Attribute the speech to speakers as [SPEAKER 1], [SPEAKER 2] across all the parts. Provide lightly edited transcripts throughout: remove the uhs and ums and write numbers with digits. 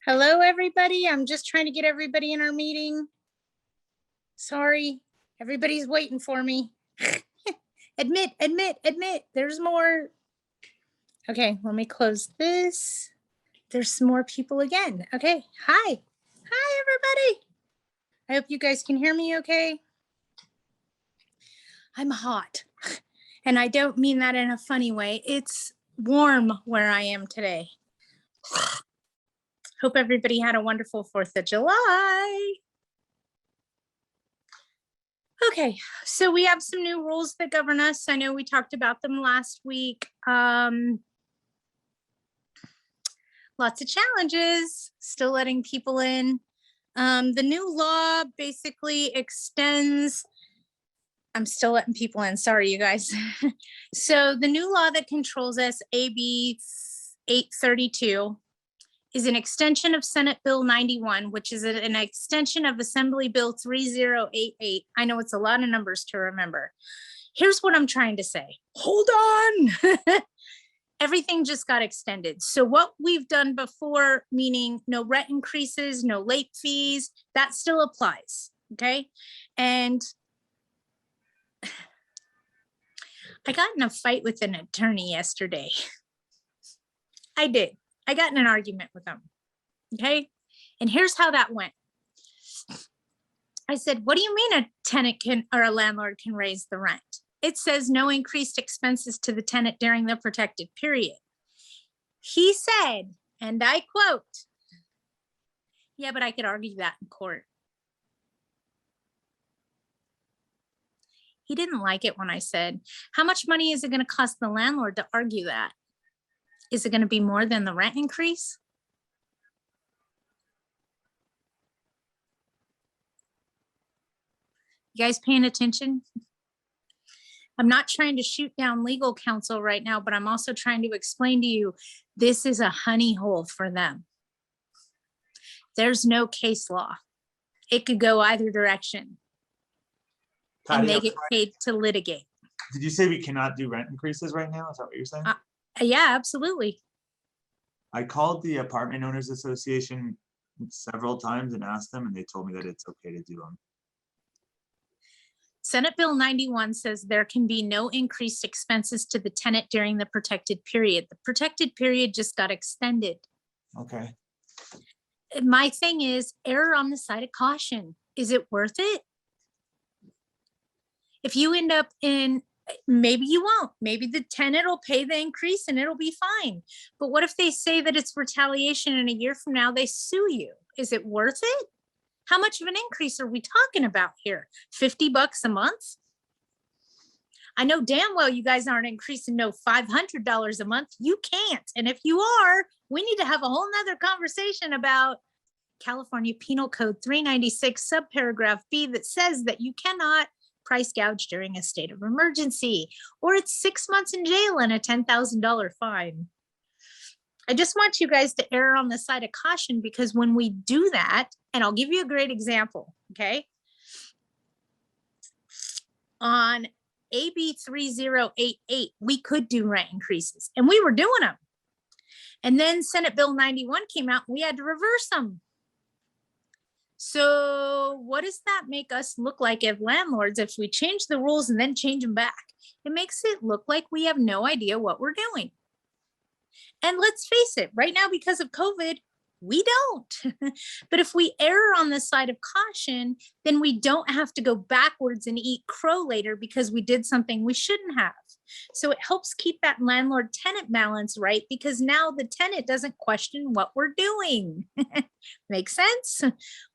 [SPEAKER 1] Hello, everybody. I'm just trying to get everybody in our meeting. Sorry, everybody's waiting for me. Admit. There's more. Okay, let me close this. There's some more people again. Okay, hi, everybody. I hope you guys can hear me okay. I'm hot, and I don't mean that in a funny way. It's warm where I am today. Hope everybody had a wonderful 4th of July. Okay, so we have some new rules that govern us. I know we talked about them last week. Lots of challenges, still letting people in. The new law basically extends, I'm still letting people in, sorry you guys. So the new law that controls us, AB 832, is an extension of Senate Bill 91, which is an extension of Assembly Bill 3088. I know it's a lot of numbers to remember. Here's what I'm trying to say. Hold on. Everything just got extended. So what we've done before, meaning no rent increases, no late fees, that still applies, okay? And I got in a fight with an attorney yesterday. I did. I got in an argument with him, okay? And here's how that went. I said, what do you mean a tenant can, or a landlord can raise the rent? It says no increased expenses to the tenant during the protected period. He said, and I quote, yeah, but I could argue that in court. He didn't like it when I said, how much money is it going to cost the landlord to argue that? Is it going to be more than the rent increase? You guys paying attention? I'm not trying to shoot down legal counsel right now, but I'm also trying to explain to you, this is a honey hole for them. There's no case law. It could go either direction. And they get paid to litigate.
[SPEAKER 2] Did you say we cannot do rent increases right now? Is that what you're saying?
[SPEAKER 1] Yeah, absolutely.
[SPEAKER 2] I called the Apartment Owners Association several times and asked them, and they told me that it's okay to do them.
[SPEAKER 1] Senate Bill 91 says there can be no increased expenses to the tenant during the protected period. The protected period just got extended.
[SPEAKER 2] Okay.
[SPEAKER 1] My thing is, err on the side of caution. Is it worth it? If you end up in, maybe you won't, maybe the tenant will pay the increase and it'll be fine. But what if they say that it's retaliation and a year from now they sue you? Is it worth it? How much of an increase are we talking about here? $50 a month? I know damn well you guys aren't increasing no $500 a month. You can't. And if you are, we need to have a whole nother conversation about California Penal Code 396 subparagraph B that says that you cannot price gouge during a state of emergency, or it's 6 months in jail and a $10,000 fine. I just want you guys to err on the side of caution, because when we do that, and I'll give you a great example, okay? On AB 3088, we could do rent increases, and we were doing them. And then Senate Bill 91 came out, and we had to reverse them. So what does that make us look like as landlords if we change the rules and then change them back? It makes it look like we have no idea what we're doing. And let's face it, right now, because of COVID, we don't. But if we err on the side of caution, then we don't have to go backwards and eat crow later because we did something we shouldn't have. So it helps keep that landlord-tenant balance right, because now the tenant doesn't question what we're doing. Makes sense?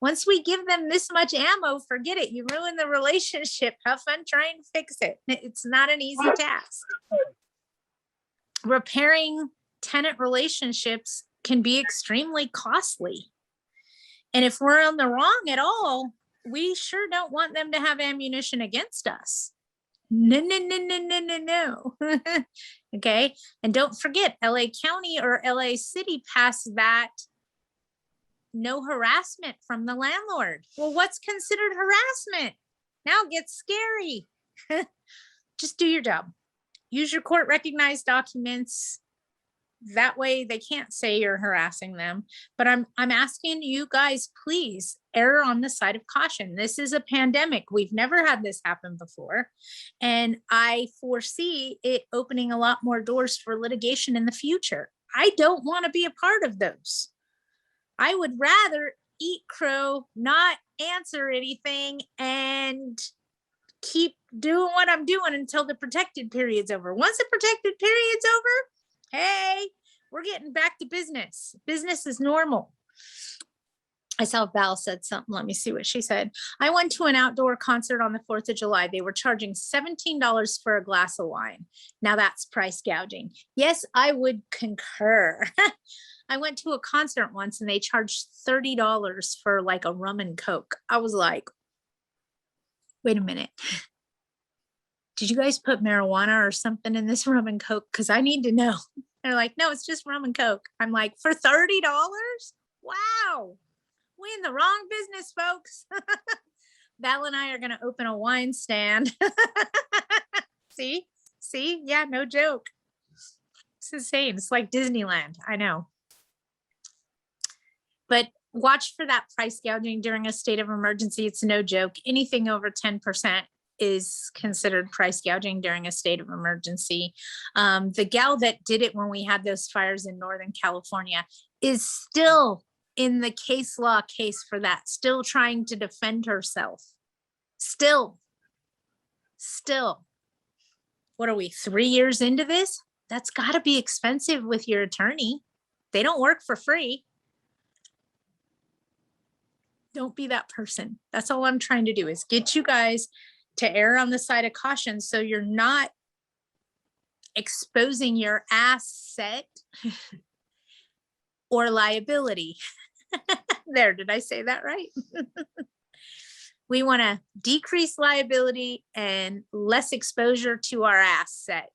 [SPEAKER 1] Once we give them this much ammo, forget it. You ruin the relationship. Have fun trying to fix it. It's not an easy task. Repairing tenant relationships can be extremely costly. And if we're on the wrong at all, we sure don't want them to have ammunition against us. No. Okay. And don't forget, LA County or LA City passed that no harassment from the landlord. Well, what's considered harassment? Now it gets scary. Just do your job. Use your court recognized documents. That way they can't say you're harassing them. But I'm asking you guys, please err on the side of caution. This is a pandemic. We've never had this happen before. And I foresee it opening a lot more doors for litigation in the future. I don't want to be a part of those. I would rather eat crow, not answer anything, and keep doing what I'm doing until the protected period's over. Once the protected period's over, hey, we're getting back to business. Business is normal. I saw Val said something. Let me see what she said. I went to an outdoor concert on the 4th of July. They were charging $17 for a glass of wine. Now that's price gouging. Yes, I would concur. I went to a concert once and they charged $30 for like a rum and coke. I was like, wait a minute. Did you guys put marijuana or something in this rum and coke? Because I need to know. They're like, no, it's just rum and coke. I'm like, for $30? Wow. We in the wrong business, folks. Val and I are going to open a wine stand. See? Yeah, no joke. It's insane. It's like Disneyland. I know. But watch for that price gouging during a state of emergency. It's no joke. Anything over 10% is considered price gouging during a state of emergency. The gal that did it when we had those fires in Northern California is still in the case law case for that, still trying to defend herself. Still. What are we, 3 years into this? That's got to be expensive with your attorney. They don't work for free. Don't be that person. That's all I'm trying to do, is get you guys to err on the side of caution so you're not exposing your asset or liability. There, did I say that right? We want to decrease liability and less exposure to our asset.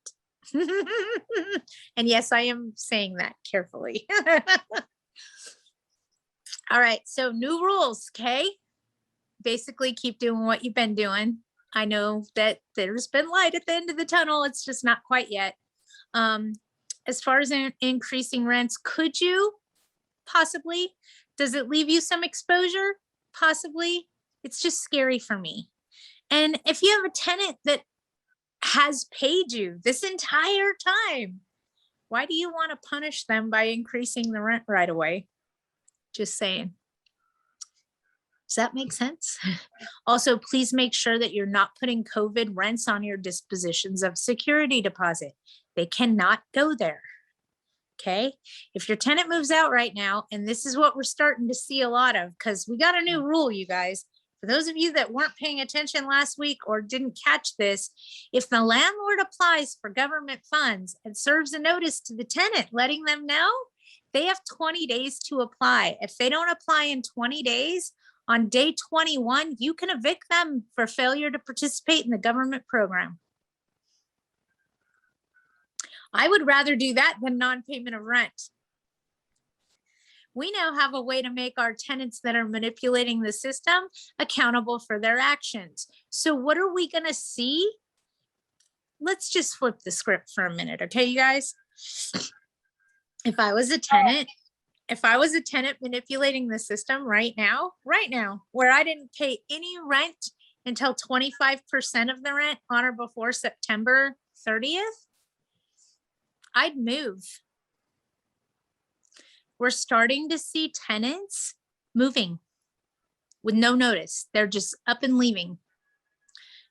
[SPEAKER 1] And yes, I am saying that carefully. All right, so new rules, okay? Basically keep doing what you've been doing. I know that there's been light at the end of the tunnel. It's just not quite yet. As far as increasing rents, could you possibly? Does it leave you some exposure? Possibly. It's just scary for me. And if you have a tenant that has paid you this entire time, why do you want to punish them by increasing the rent right away? Just saying. Does that make sense? Also, please make sure that you're not putting COVID rents on your dispositions of security deposit. They cannot go there. Okay. If your tenant moves out right now, and this is what we're starting to see a lot of, because we got a new rule, you guys. For those of you that weren't paying attention last week or didn't catch this, if the landlord applies for government funds and serves a notice to the tenant letting them know, they have 20 days to apply. If they don't apply in 20 days, on day 21, you can evict them for failure to participate in the government program. I would rather do that than non-payment of rent. We now have a way to make our tenants that are manipulating the system accountable for their actions. So what are we going to see? Let's just flip the script for a minute, okay, you guys? If I was a tenant manipulating the system right now, where I didn't pay any rent until 25% of the rent on or before September 30th, I'd move. We're starting to see tenants moving with no notice. They're just up and leaving.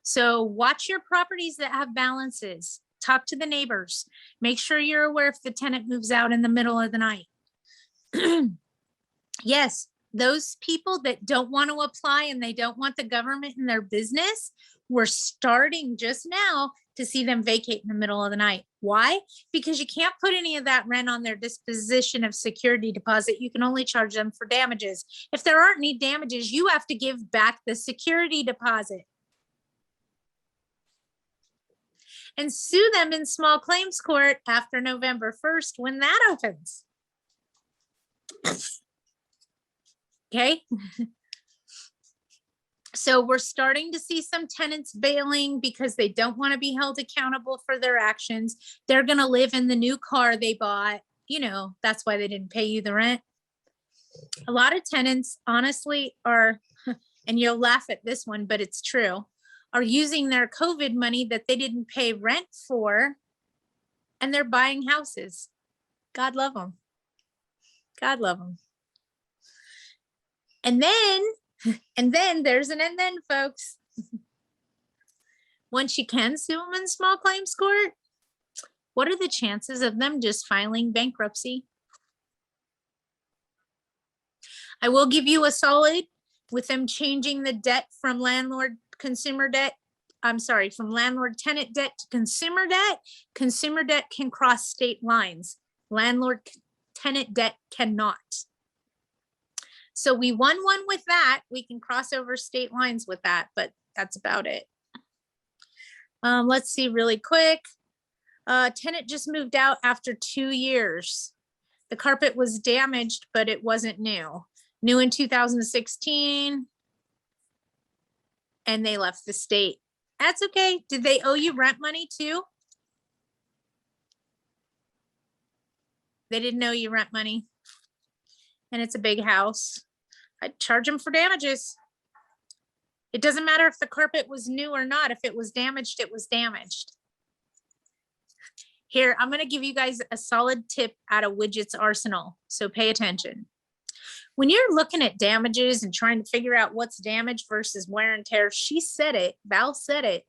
[SPEAKER 1] So watch your properties that have balances. Talk to the neighbors. Make sure you're aware if the tenant moves out in the middle of the night. Yes, those people that don't want to apply and they don't want the government in their business, we're starting just now to see them vacate in the middle of the night. Why? Because you can't put any of that rent on their disposition of security deposit. You can only charge them for damages. If there aren't any damages, you have to give back the security deposit and sue them in small claims court after November 1st when that opens. Okay. So we're starting to see some tenants bailing because they don't want to be held accountable for their actions. They're going to live in the new car they bought, you know, that's why they didn't pay you the rent. A lot of tenants honestly are, and you'll laugh at this one, but it's true, are using their COVID money that they didn't pay rent for, and they're buying houses. God love them. God love them. And then there's an and then, folks. Once you can sue them in small claims court, what are the chances of them just filing bankruptcy? I will give you a solid with them changing the debt from landlord consumer debt. I'm sorry, from landlord tenant debt to consumer debt. Consumer debt can cross state lines. Landlord tenant debt cannot. So we won one with that. We can cross over state lines with that, but that's about it. Let's see really quick. Tenant just moved out after 2 years. The carpet was damaged, but it wasn't new. New in 2016. And they left the state. That's okay. Did they owe you rent money too? They didn't owe you rent money. And it's a big house. I'd charge them for damages. It doesn't matter if the carpet was new or not. If it was damaged, it was damaged. Here, I'm going to give you guys a solid tip out of Widget's arsenal. So pay attention. When you're looking at damages and trying to figure out what's damaged versus wear and tear, she said it, Val said it.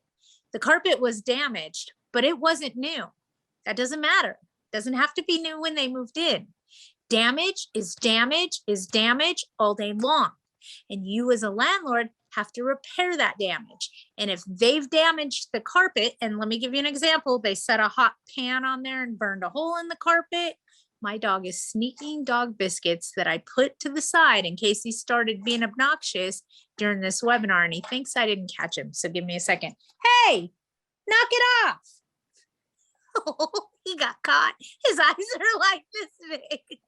[SPEAKER 1] The carpet was damaged, but it wasn't new. That doesn't matter. Doesn't have to be new when they moved in. Damage is damage is damage all day long. And you as a landlord have to repair that damage. And if they've damaged the carpet, and let me give you an example, they set a hot pan on there and burned a hole in the carpet. My dog is sneaking dog biscuits that I put to the side in case he started being obnoxious during this webinar, and he thinks I didn't catch him. So give me a second. Hey, knock it off. Oh, he got caught. His eyes are like this big.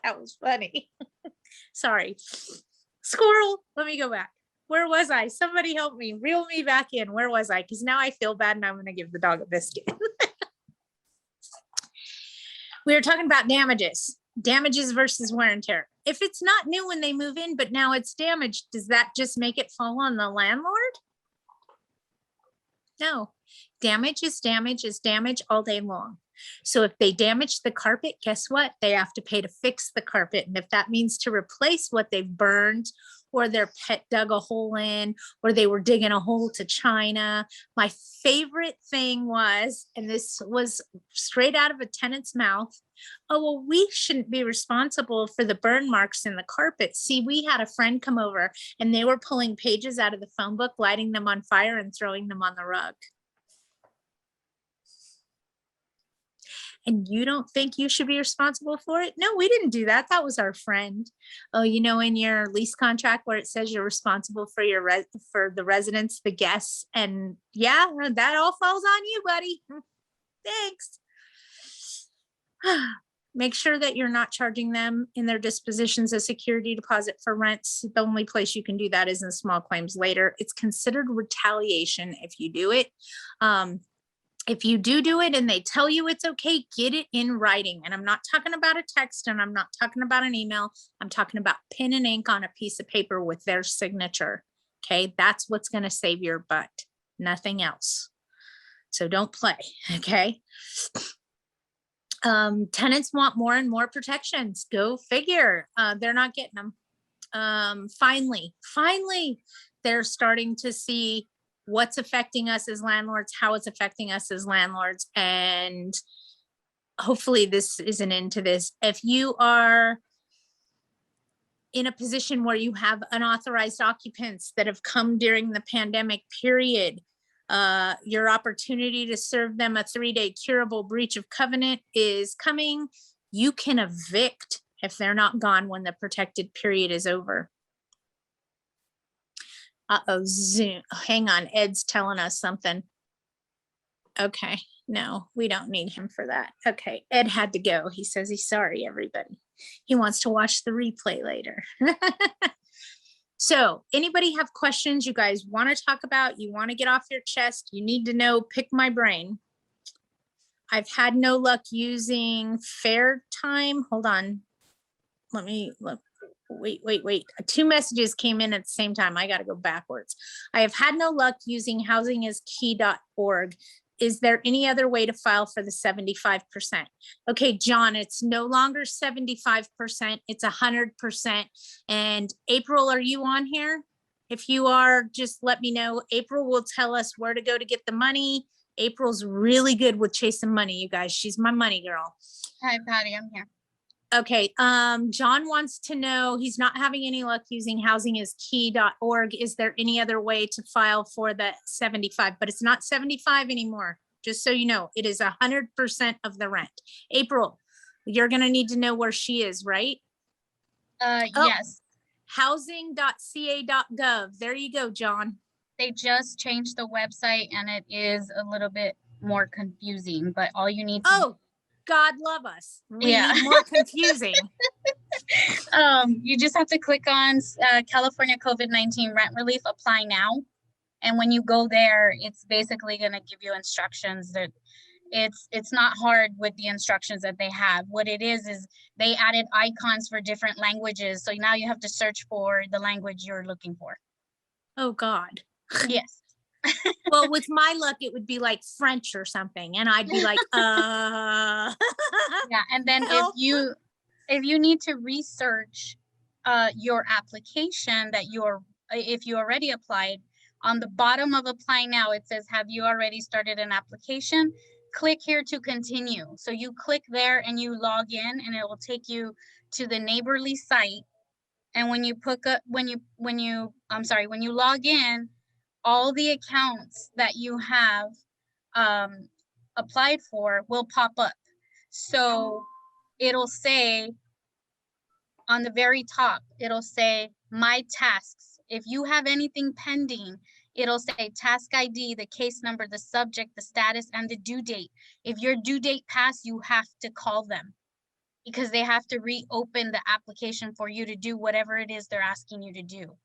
[SPEAKER 1] That was funny. Sorry. Squirrel, let me go back. Where was I? Somebody help me. Reel me back in. Where was I? Because now I feel bad and I'm going to give the dog a biscuit. We were talking about damages. Damages versus wear and tear. If it's not new when they move in, but now it's damaged, does that just make it fall on the landlord? No. Damage is damage is damage all day long. So if they damage the carpet, guess what? They have to pay to fix the carpet. And if that means to replace what they've burned, or their pet dug a hole in, or they were digging a hole to China. My favorite thing was, and this was straight out of a tenant's mouth, oh, well, we shouldn't be responsible for the burn marks in the carpet. See, we had a friend come over and they were pulling pages out of the phone book, lighting them on fire and throwing them on the rug. And you don't think you should be responsible for it? No, we didn't do that. That was our friend. Oh, you know, in your lease contract where it says you're responsible for your for the residents, the guests, and yeah, that all falls on you, buddy. Thanks. Make sure that you're not charging them in their dispositions a security deposit for rents. The only place you can do that is in small claims later. It's considered retaliation if you do it. If you do it and they tell you it's okay, get it in writing. And I'm not talking about a text and I'm not talking about an email. I'm talking about pen and ink on a piece of paper with their signature. Okay, that's what's going to save your butt, nothing else. So don't play. Okay. Tenants want more and more protections. Go figure. They're not getting them. Finally, they're starting to see what's affecting us as landlords, how it's affecting us as landlords. And hopefully this is an end to this. If you are in a position where you have unauthorized occupants that have come during the pandemic period, your opportunity to serve them a 3-day curable breach of covenant is coming. You can evict if they're not gone when the protected period is over. Uh-oh, Zoom. Hang on, Ed's telling us something. Okay, no, we don't need him for that. Okay, Ed had to go. He says he's sorry, everybody. He wants to watch the replay later. So anybody have questions you guys want to talk about, you want to get off your chest, you need to know, pick my brain. I've had no luck using fair time. Hold on. Let me look. Wait. Two messages came in at the same time. I got to go backwards. I have had no luck using housingiskey.org. Is there any other way to file for the 75%? Okay, John, it's no longer 75%. It's 100%. And April, are you on here? If you are, just let me know. April will tell us where to go to get the money. April's really good with chasing money, you guys. She's my money girl.
[SPEAKER 3] Hi, Patty, I'm here.
[SPEAKER 1] Okay, John wants to know, he's not having any luck using housingiskey.org. Is there any other way to file for the 75? But it's not 75 anymore. Just so you know, it is 100% of the rent. April, you're gonna need to know where she is, right?
[SPEAKER 3] Yes,
[SPEAKER 1] Housing.ca.gov. There you go, John.
[SPEAKER 3] they just changed the website and it is a little bit more confusing, but all you need to
[SPEAKER 1] Oh, God love us. We
[SPEAKER 3] Yeah.
[SPEAKER 1] need more confusing.
[SPEAKER 3] you just have to click on California COVID-19 rent relief apply now. And when you go there, it's basically going to give you instructions that it's not hard with the instructions that they have. What it is they added icons for different languages. So now you have to search for the language you're looking for.
[SPEAKER 1] Oh God.
[SPEAKER 3] Yes.
[SPEAKER 1] Well, with my luck, it would be like French or something. And I'd be like,
[SPEAKER 3] Yeah. And then
[SPEAKER 1] Help.
[SPEAKER 3] if you need to research your application if you already applied, on the bottom of apply now, it says, have you already started an application? Click here to continue. So you click there and you log in and it will take you to the neighborly site. And when you log in, all the accounts that you have applied for will pop up. So it'll say on the very top, it'll say my tasks. If you have anything pending, it'll say task ID, the case number, the subject, the status, and the due date. If your due date passed, you have to call them because they have to reopen the application for you to do whatever it is they're asking you to do.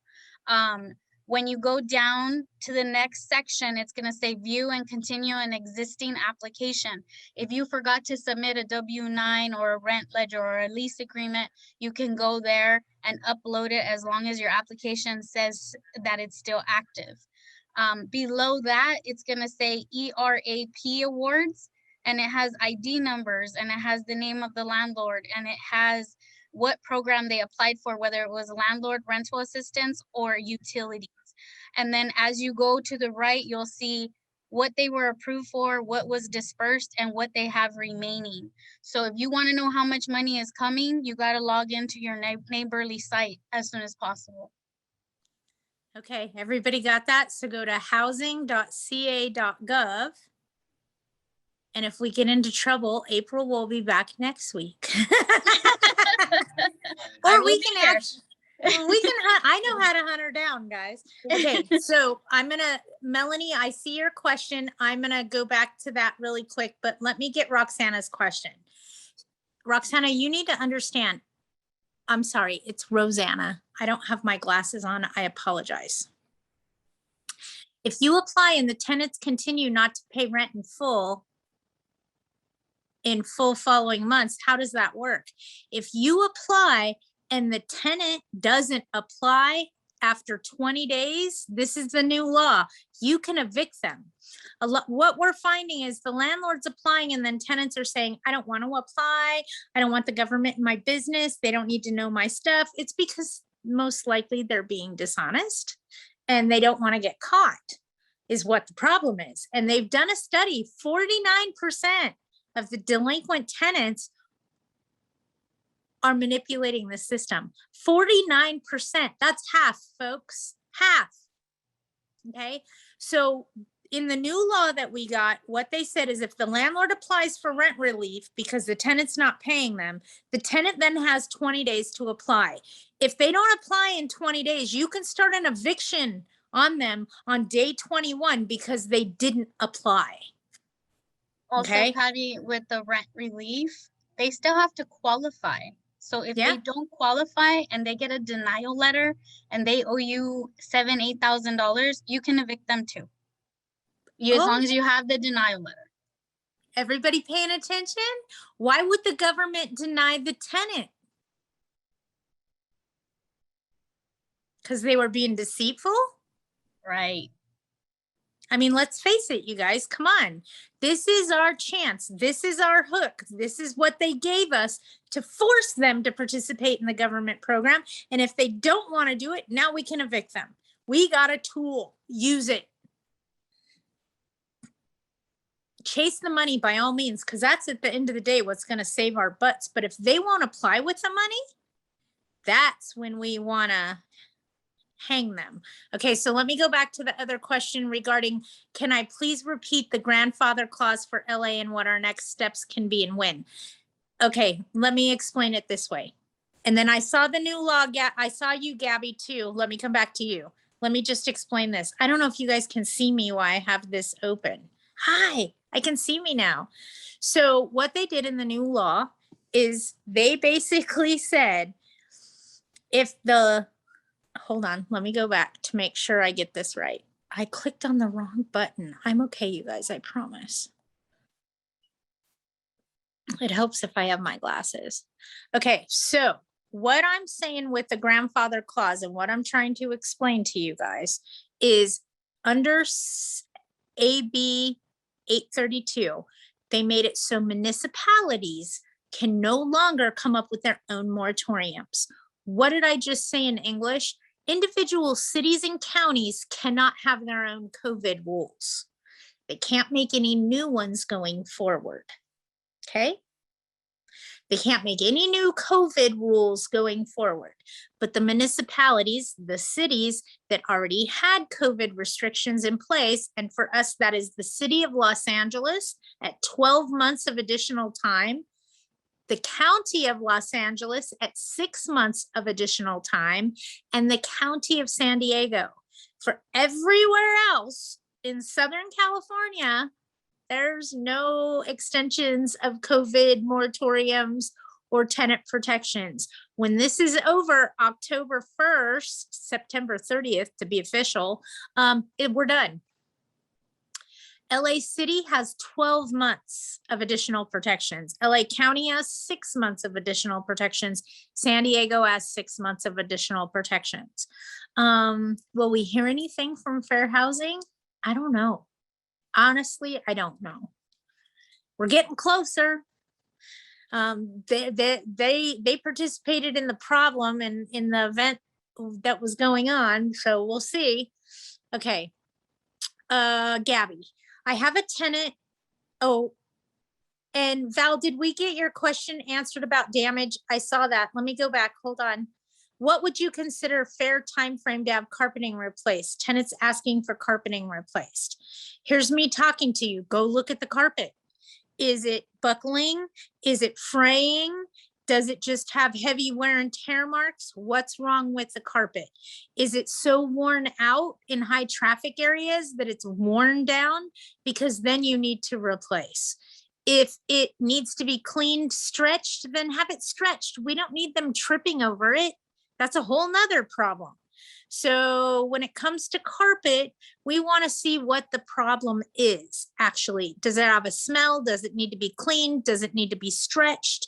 [SPEAKER 3] When you go down to the next section, it's going to say view and continue an existing application. If you forgot to submit a W-9 or a rent ledger or a lease agreement, you can go there and upload it as long as your application says that it's still active. Below that, it's going to say ERAP Awards, and it has ID numbers, and it has the name of the landlord, and it has what program they applied for, whether it was landlord rental assistance or utilities. And then as you go to the right, you'll see what they were approved for, what was dispersed, and what they have remaining. So if you want to know how much money is coming, you got to log into your neighborly site as soon as possible.
[SPEAKER 1] Okay, everybody got that? So go to housing.ca.gov. And if we get into trouble, April will be back next week. Or we can I know how to hunt her down, guys. Okay, so Melanie, I see your question. I'm gonna go back to that really quick, but let me get Roxana's question. Roxana, you need to understand. I'm sorry, it's Rosanna. I don't have my glasses on. I apologize. If you apply and the tenants continue not to pay rent in full following months, how does that work? If you apply and the tenant doesn't apply after 20 days, this is the new law, you can evict them. What we're finding is the landlord's applying and then tenants are saying, I don't want to apply. I don't want the government in my business. They don't need to know my stuff. It's because most likely they're being dishonest and they don't want to get caught is what the problem is. And they've done a study, 49% of the delinquent tenants are manipulating the system. 49%, that's half, folks, half. Okay, so in the new law that we got, what they said is if the landlord applies for rent relief because the tenant's not paying them, the tenant then has 20 days to apply. If they don't apply in 20 days, you can start an eviction on them on day 21 because they didn't apply.
[SPEAKER 3] Also,
[SPEAKER 1] Okay.
[SPEAKER 3] Patty, with the rent relief, they still have to qualify. So if they don't qualify and they get a denial letter and they owe you $7,000, $8,000, you can evict them too. As long as you have the denial letter.
[SPEAKER 1] Everybody paying attention? Why would the government deny the tenant? Because they were being deceitful?
[SPEAKER 3] Right.
[SPEAKER 1] I mean, let's face it, you guys, come on. This is our chance. This is our hook. This is what they gave us to force them to participate in the government program. And if they don't want to do it, now we can evict them. We got a tool. Use it. Chase the money by all means, because that's at the end of the day what's going to save our butts. But if they won't apply with the money, that's when we want to hang them. Okay, so let me go back to the other question regarding, can I please repeat the grandfather clause for LA and what our next steps can be and when? Okay, let me explain it this way. And then I saw the new law, I saw you, Gabby, too. Let me come back to you. Let me just explain this. I don't know if you guys can see me while I have this open. Hi, I can see me now. So what they did in the new law is they basically said, if the, hold on, let me go back to make sure I get this right. I clicked on the wrong button. I'm okay, you guys, I promise. It helps if I have my glasses. Okay, so what I'm saying with the grandfather clause and what I'm trying to explain to you guys is under AB 832, they made it so municipalities can no longer come up with their own moratoriums. What did I just say in English? Individual cities and counties cannot have their own COVID rules. They can't make any new ones going forward. Okay? They can't make any new COVID rules going forward. But the municipalities, the cities that already had COVID restrictions in place, and for us, that is the city of Los Angeles at 12 months of additional time, the county of Los Angeles at 6 months of additional time, and the county of San Diego. For everywhere else in Southern California, there's no extensions of COVID moratoriums or tenant protections. When this is over, October 1st, September 30th, to be official, we're done. LA City has 12 months of additional protections. LA County has 6 months of additional protections. San Diego has 6 months of additional protections. Will we hear anything from Fair Housing? I don't know. Honestly, I don't know. We're getting closer. They participated in the problem and in the event that was going on, so we'll see. Okay, Gabby, I have a tenant. Oh, and Val, did we get your question answered about damage? I saw that. Let me go back. Hold on. What would you consider fair time frame to have carpeting replaced? Tenants asking for carpeting replaced. Here's me talking to you. Go look at the carpet. Is it buckling? Is it fraying? Does it just have heavy wear and tear marks? What's wrong with the carpet? Is it so worn out in high traffic areas that it's worn down? Because then you need to replace. If it needs to be cleaned, stretched, then have it stretched. We don't need them tripping over it. That's a whole nother problem. So when it comes to carpet, we want to see what the problem is actually. Does it have a smell? Does it need to be cleaned? Does it need to be stretched?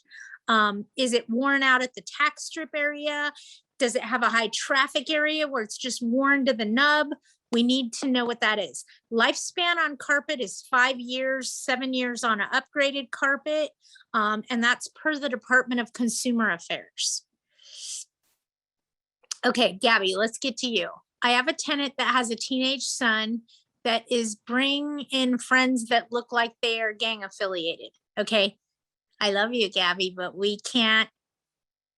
[SPEAKER 1] Is it worn out at the tack strip area? Does it have a high traffic area where it's just worn to the nub? We need to know what that is. Lifespan on carpet is 5 years, 7 years on an upgraded carpet. And that's per the Department of Consumer Affairs. Okay, Gabby, let's get to you. I have a tenant that has a teenage son that is bringing in friends that look like they are gang affiliated. Okay, I love you, Gabby, but we can't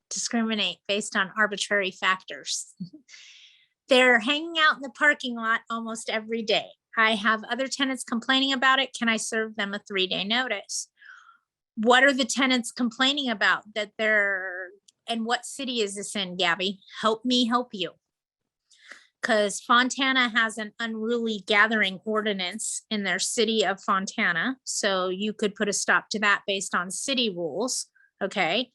[SPEAKER 1] discriminate based on arbitrary factors. They're hanging out in the parking lot almost every day. I have other tenants complaining about it. Can I serve them a 3-day notice? What are the tenants complaining about? That they're, and what city is this in, Gabby? Help me help you. Because Fontana has an unruly gathering ordinance in their city of Fontana. So you could put a stop to that based on city rules. Okay.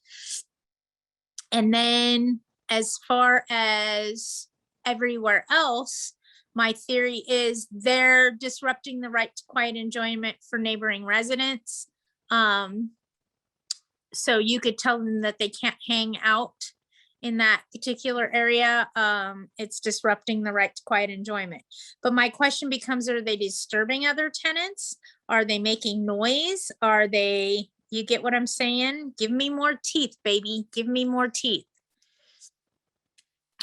[SPEAKER 1] And then as far as everywhere else, My theory is they're disrupting the right to quiet enjoyment for neighboring residents. So you could tell them that they can't hang out in that particular area. It's disrupting the right to quiet enjoyment. But my question becomes, are they disturbing other tenants? Are they making noise? Are they, you get what I'm saying? Give me more teeth, baby. Give me more teeth.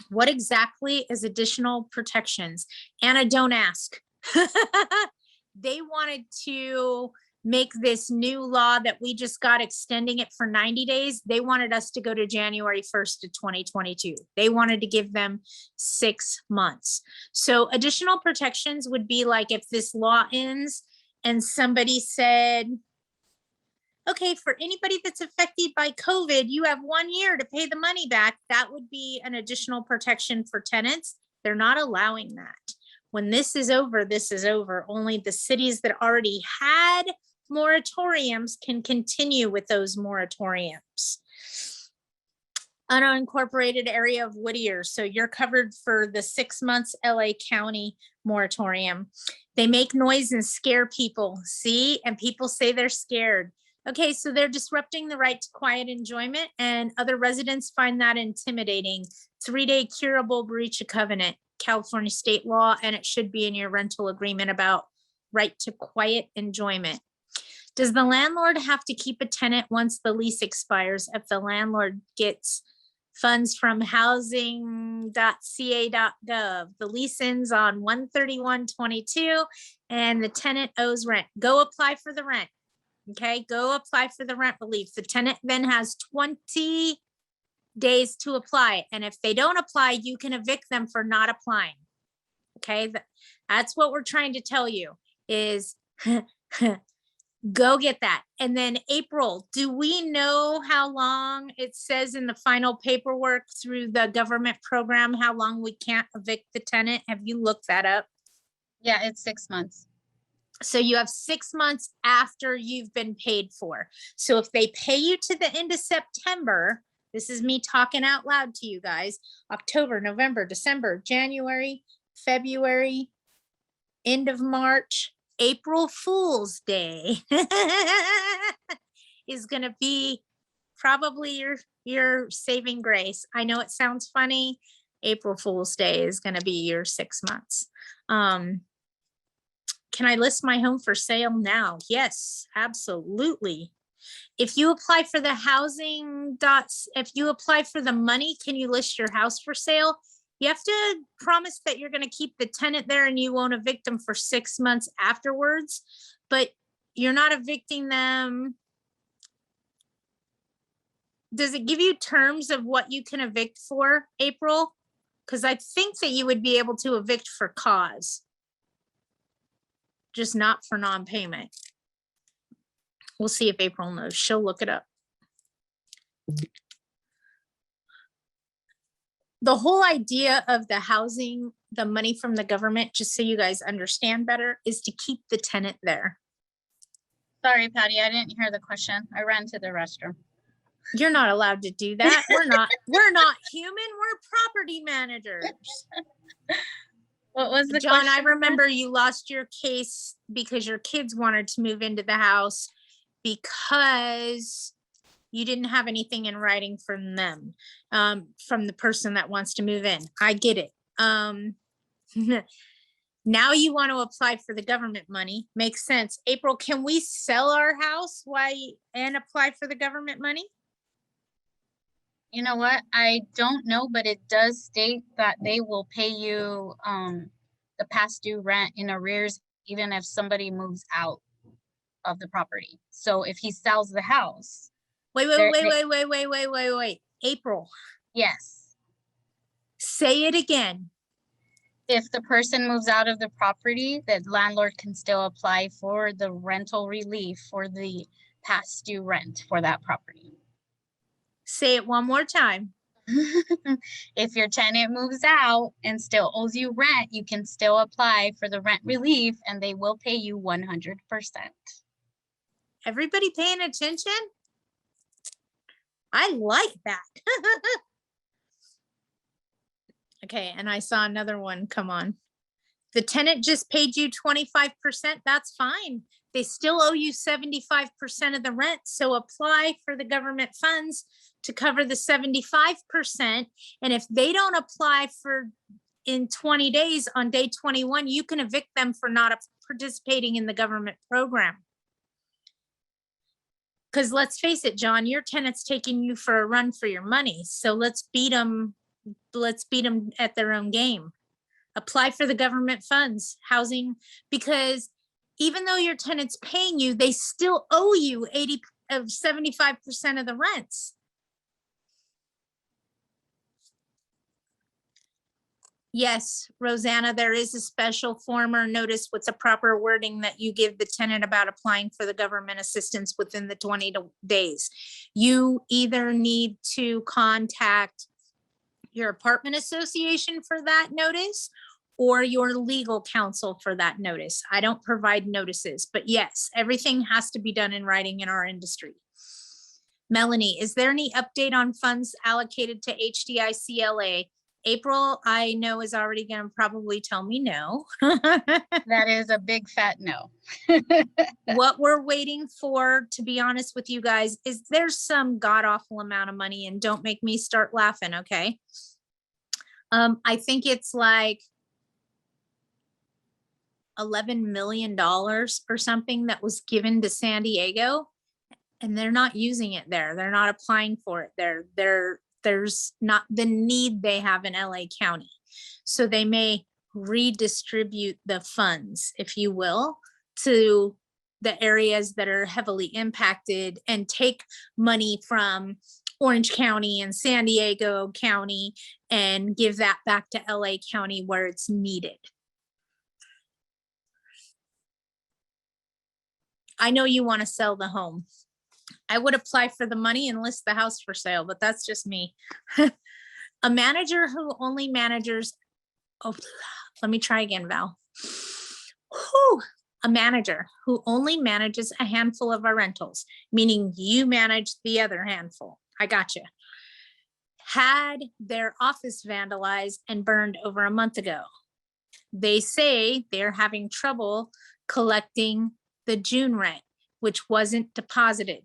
[SPEAKER 1] What exactly is additional protections? Anna, don't ask. They wanted to make this new law that we just got, extending it for 90 days. They wanted us to go to January 1st of 2022. They wanted to give them 6 months. So additional protections would be like if this law ends and somebody said, okay, for anybody that's affected by COVID, you have 1 year to pay the money back. That would be an additional protection for tenants. They're not allowing that. When this is over, this is over. Only the cities that already had moratoriums can continue with those moratoriums. Unincorporated area of Whittier. So you're covered for the 6 months LA County moratorium. They make noise and scare people. See, and people say they're scared. Okay, so they're disrupting the right to quiet enjoyment, and other residents find that intimidating. 3-day curable breach of covenant, California state law, and it should be in your rental agreement about right to quiet enjoyment. Does the landlord have to keep a tenant once the lease expires if the landlord gets funds from housing.ca.gov? The lease ends on 1/31/22 and the tenant owes rent. Go apply for the rent. Okay, go apply for the rent relief. The tenant then has 20 days to apply. And if they don't apply, you can evict them for not applying. Okay, that's what we're trying to tell you is go get that. And then April, do we know how long it says in the final paperwork through the government program, how long we can't evict the tenant? Have you looked that up?
[SPEAKER 3] Yeah, it's 6 months.
[SPEAKER 1] So you have 6 months after you've been paid for. So if they pay you to the end of September, this is me talking out loud to you guys, October, November, December, January, February, end of March, April Fool's Day is going to be probably your saving grace. I know it sounds funny. April Fool's Day is going to be your 6 months. Can I list my home for sale now? Yes, absolutely. If you apply for the if you apply for the money, can you list your house for sale? You have to promise that you're going to keep the tenant there and you won't evict them for 6 months afterwards, but you're not evicting them. Does it give you terms of what you can evict for, April? Because I think that you would be able to evict for cause, just not for non-payment. We'll see if April knows. She'll look it up. The whole idea of the housing, the money from the government, just so you guys understand better, is to keep the tenant there.
[SPEAKER 3] Sorry, Patty, I didn't hear the question. I ran to the restroom.
[SPEAKER 1] You're not allowed to do that. We're not human, we're property managers.
[SPEAKER 3] What was the
[SPEAKER 1] John,
[SPEAKER 3] question?
[SPEAKER 1] I remember you lost your case because your kids wanted to move into the house because you didn't have anything in writing from them, from the person that wants to move in. I get it. Now you want to apply for the government money. Makes sense. April, can we sell our house and apply for the government money?
[SPEAKER 3] You know what? I don't know, but it does state that they will pay you the past due rent in arrears, even if somebody moves out of the property. So if he sells the house.
[SPEAKER 1] Wait. April.
[SPEAKER 3] Yes.
[SPEAKER 1] Say it again.
[SPEAKER 3] If the person moves out of the property, the landlord can still apply for the rental relief for the past due rent for that property.
[SPEAKER 1] Say it one more time.
[SPEAKER 3] If your tenant moves out and still owes you rent, you can still apply for the rent relief and they will pay you 100%.
[SPEAKER 1] Everybody paying attention? I like that. Okay, and I saw another one come on. The tenant just paid you 25%, that's fine. They still owe you 75% of the rent, so apply for the government funds to cover the 75%. And if they don't apply for in 20 days, on day 21, you can evict them for not participating in the government program. Because let's face it, John, your tenant's taking you for a run for your money. So let's beat them at their own game. Apply for the government funds, housing, because even though your tenant's paying you, they still owe you 75% of the rents. Yes, Rosanna, there is a special form or notice with the proper wording that you give the tenant about applying for the government assistance within the 20 days. You either need to contact your apartment association for that notice or your legal counsel for that notice. I don't provide notices, but yes, everything has to be done in writing in our industry. Melanie, is there any update on funds allocated to HDI CLA? April, I know, is already going to probably tell me no.
[SPEAKER 3] That is a big fat no.
[SPEAKER 1] What we're waiting for, to be honest with you guys, is there's some god awful amount of money, and don't make me start laughing, okay? I think it's like $11 million or something that was given to San Diego, and they're not using it there. They're not applying for it there. There's not the need they have in LA County. So they may redistribute the funds, if you will, to the areas that are heavily impacted and take money from Orange County and San Diego County and give that back to LA County where it's needed. I know you want to sell the home. I would apply for the money and list the house for sale, but that's just me. A manager who only manages, oh, let me try again, Val. Whew. A manager who only manages a handful of our rentals, meaning you manage the other handful. I gotcha. Had their office vandalized and burned over a month ago. They say they're having trouble collecting the June rent, which wasn't deposited.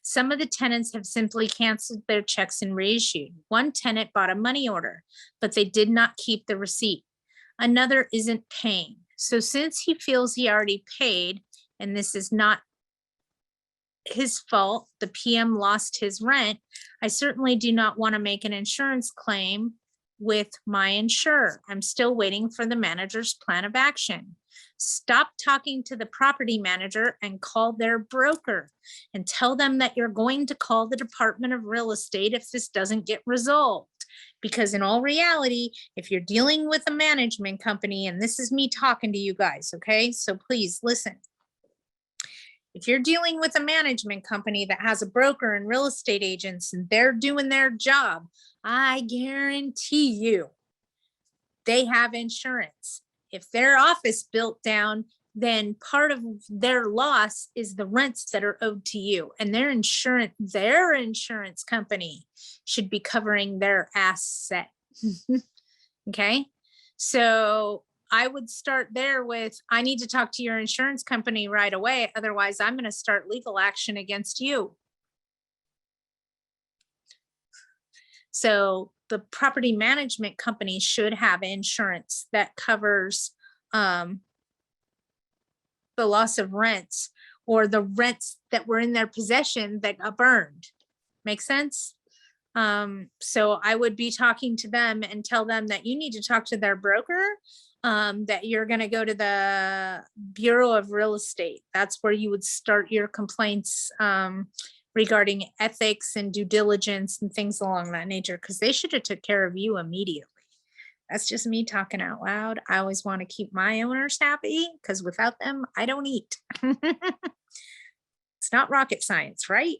[SPEAKER 1] Some of the tenants have simply canceled their checks and reissued. One tenant bought a money order, but they did not keep the receipt. Another isn't paying. So since he feels he already paid, and this is not his fault, the PM lost his rent, I certainly do not want to make an insurance claim with my insurer. I'm still waiting for the manager's plan of action. Stop talking to the property manager and call their broker and tell them that you're going to call the Department of Real Estate if this doesn't get resolved. Because in all reality, if you're dealing with a management company, and this is me talking to you guys, okay? So please listen. If you're dealing with a management company that has a broker and real estate agents and they're doing their job, I guarantee you they have insurance. If their office built down, then part of their loss is the rents that are owed to you, and their insurance company should be covering their asset. Okay. So I would start there with, I need to talk to your insurance company right away. Otherwise, I'm going to start legal action against you. So the property management company should have insurance that covers the loss of rents or the rents that were in their possession that got burned. Make sense? So I would be talking to them and tell them that you need to talk to their broker, that you're going to go to the Bureau of Real Estate. That's where you would start your complaints regarding ethics and due diligence and things along that nature, because they should have took care of you immediately. That's just me talking out loud. I always want to keep my owners happy because without them, I don't eat. It's not rocket science, right?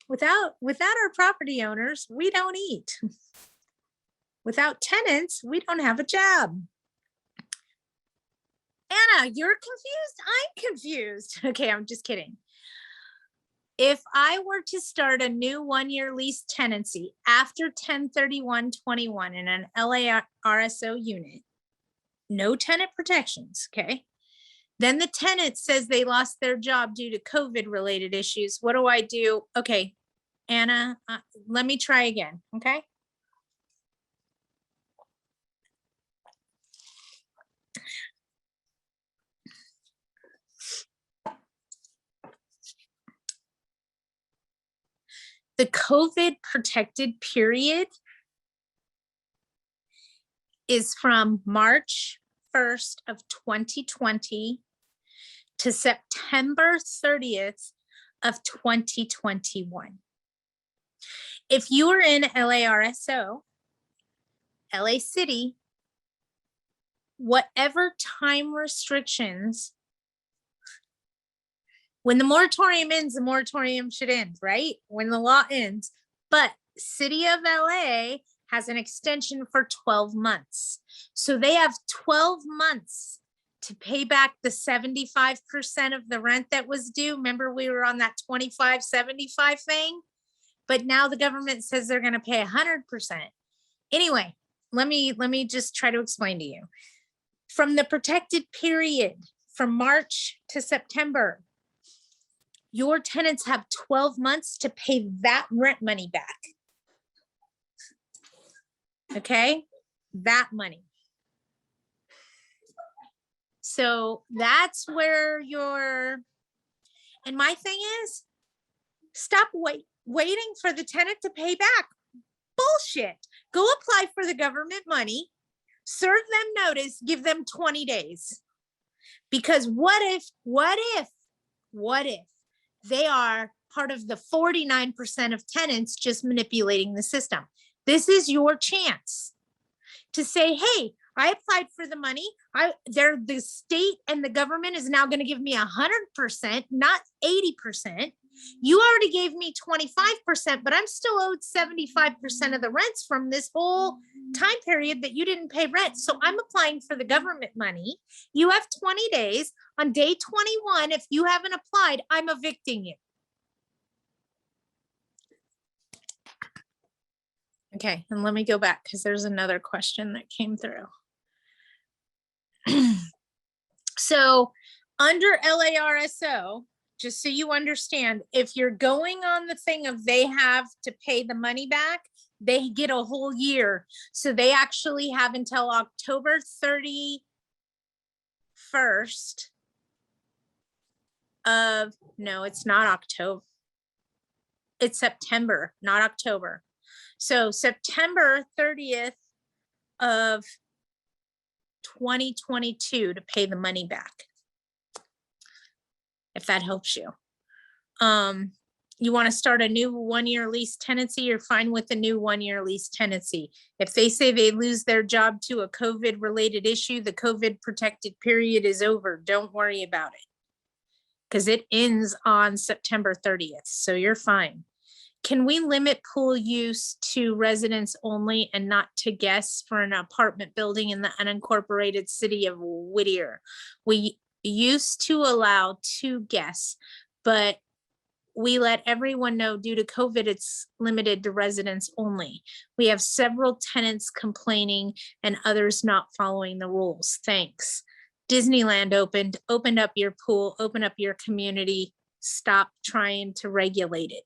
[SPEAKER 1] Without our property owners, we don't eat. Without tenants, we don't have a job. Anna, you're confused? I'm confused. Okay, I'm just kidding. If I were to start a new one-year lease tenancy after 10/31/21 in an LA RSO unit, no tenant protections, okay? Then the tenant says they lost their job due to COVID related issues. What do I do? Okay, Anna, let me try again, okay? The COVID protected period is from March 1st of 2020 to September 30th of 2021. If you are in LARSO, LA City, whatever time restrictions, when the moratorium ends, the moratorium should end, right? When the law ends. But City of LA has an extension for 12 months. So they have 12 months to pay back the 75% of the rent that was due. Remember, we were on that 25-75 thing, but now the government says they're going to pay 100%. Anyway, let me just try to explain to you. From the protected period from March to September, your tenants have 12 months to pay that rent money back. Okay, that money. So that's where and my thing is, stop waiting for the tenant to pay back. Bullshit. Go apply for the government money, serve them notice, give them 20 days. Because what if they are part of the 49% of tenants just manipulating the system? This is your chance to say, hey, I applied for the money. The state and the government is now going to give me 100%, not 80%. You already gave me 25%, but I'm still owed 75% of the rents from this whole time period that you didn't pay rent. So I'm applying for the government money. You have 20 days. On day 21, if you haven't applied, I'm evicting you. Okay, and let me go back because there's another question that came through. So under LARSO, just so you understand, if you're going on the thing of they have to pay the money back, they get a whole year. So they actually have until October 31st of, no, it's not October. It's September, not October. So September 30th of 2022 to pay the money back, if that helps you. You want to start a new 1-year lease tenancy, you're fine with the new 1-year lease tenancy. If they say they lose their job to a COVID related issue, the COVID protected period is over. Don't worry about it because it ends on September 30th. So you're fine. Can we limit pool use to residents only and not to guests for an apartment building in the unincorporated city of Whittier? We used to allow 2 guests, but we let everyone know due to COVID, it's limited to residents only. We have several tenants complaining and others not following the rules. Thanks. Disneyland opened up your pool, open up your community, stop trying to regulate it.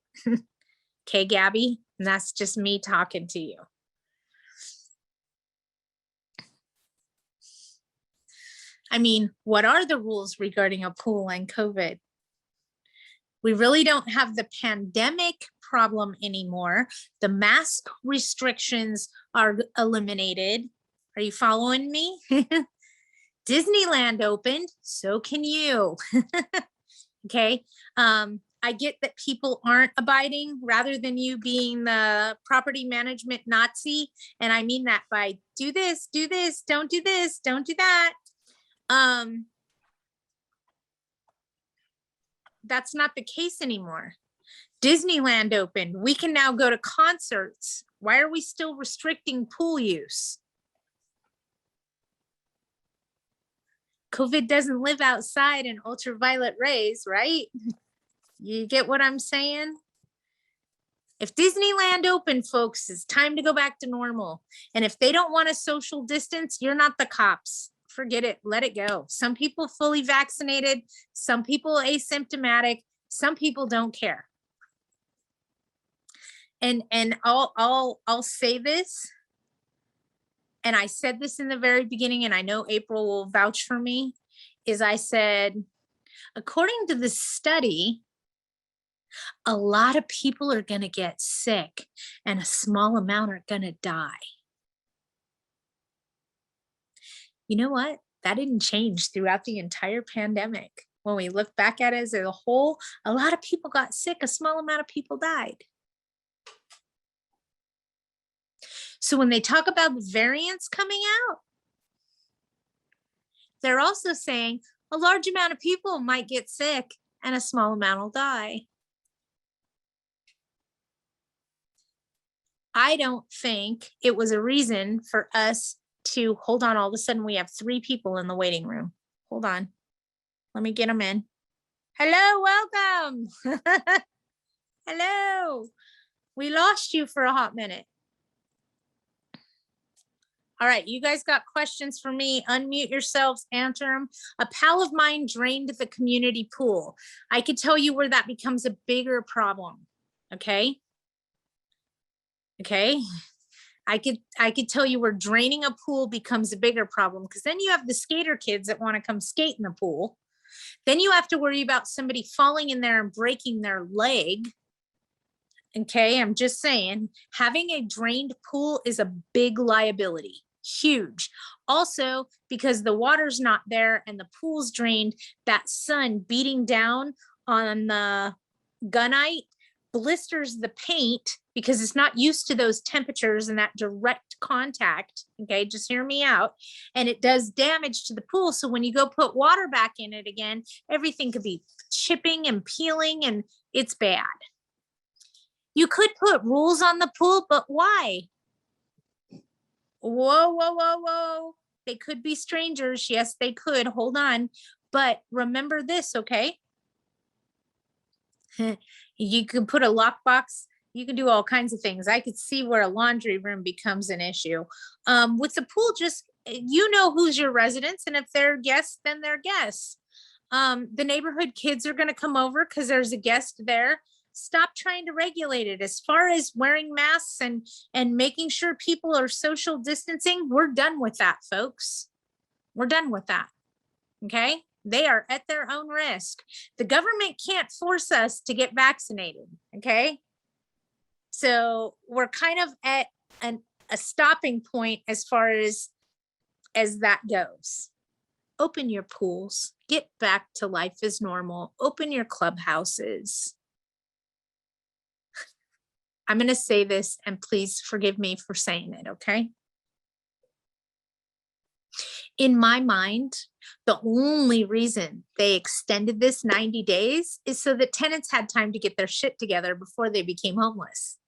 [SPEAKER 1] Okay, Gabby, and that's just me talking to you. I mean, what are the rules regarding a pool and COVID? We really don't have the pandemic problem anymore. The mask restrictions are eliminated. Are you following me? Disneyland opened, so can you. Okay. I get that people aren't abiding rather than you being the property management Nazi. And I mean that by do this, don't do this, don't do that. That's not the case anymore. Disneyland opened. We can now go to concerts. Why are we still restricting pool use? COVID doesn't live outside in ultraviolet rays, right? You get what I'm saying? If Disneyland opened, folks, it's time to go back to normal. And if they don't want a social distance, you're not the cops. forget it, let it go. Some people fully vaccinated, some people asymptomatic, some people don't care. And I'll say this, and I said this in the very beginning, and I know April will vouch for me, is I said, according to the study, a lot of people are going to get sick and a small amount are going to die. You know what? That didn't change throughout the entire pandemic. When we look back at it as a whole, a lot of people got sick, a small amount of people died. So when they talk about the variants coming out, they're also saying a large amount of people might get sick and a small amount will die. I don't think it was a reason for us to hold on. All of a sudden we have 3 people in the waiting room. Hold on. Let me get them in. Hello, welcome. Hello. We lost you for a hot minute. All right, you guys got questions for me? Unmute yourselves, answer them. A pal of mine drained the community pool. I could tell you where that becomes a bigger problem. Okay. Okay. I could tell you where draining a pool becomes a bigger problem, because then you have the skater kids that want to come skate in the pool. Then you have to worry about somebody falling in there and breaking their leg. Okay, I'm just saying, having a drained pool is a big liability, huge. Also, because the water's not there and the pool's drained, that sun beating down on the gunite blisters the paint because it's not used to those temperatures and that direct contact. Okay, just hear me out. And it does damage to the pool. So when you go put water back in it again, everything could be chipping and peeling and it's bad. You could put rules on the pool, but why? Whoa, whoa, whoa, whoa. They could be strangers. Yes, they could. Hold on. But remember this, okay? You can put a lockbox. You can do all kinds of things. I could see where a laundry room becomes an issue. With the pool, just, you know who's your residents, and if they're guests, then they're guests. The neighborhood kids are going to come over because there's a guest there. Stop trying to regulate it. As far as wearing masks and making sure people are social distancing, we're done with that, folks. We're done with that. Okay? They are at their own risk. The government can't force us to get vaccinated. Okay? So we're kind of at a stopping point as far as that goes. Open your pools. Get back to life as normal. Open your clubhouses. I'm going to say this, and please forgive me for saying it, okay? In my mind, the only reason they extended this 90 days is so that tenants had time to get their shit together before they became homeless.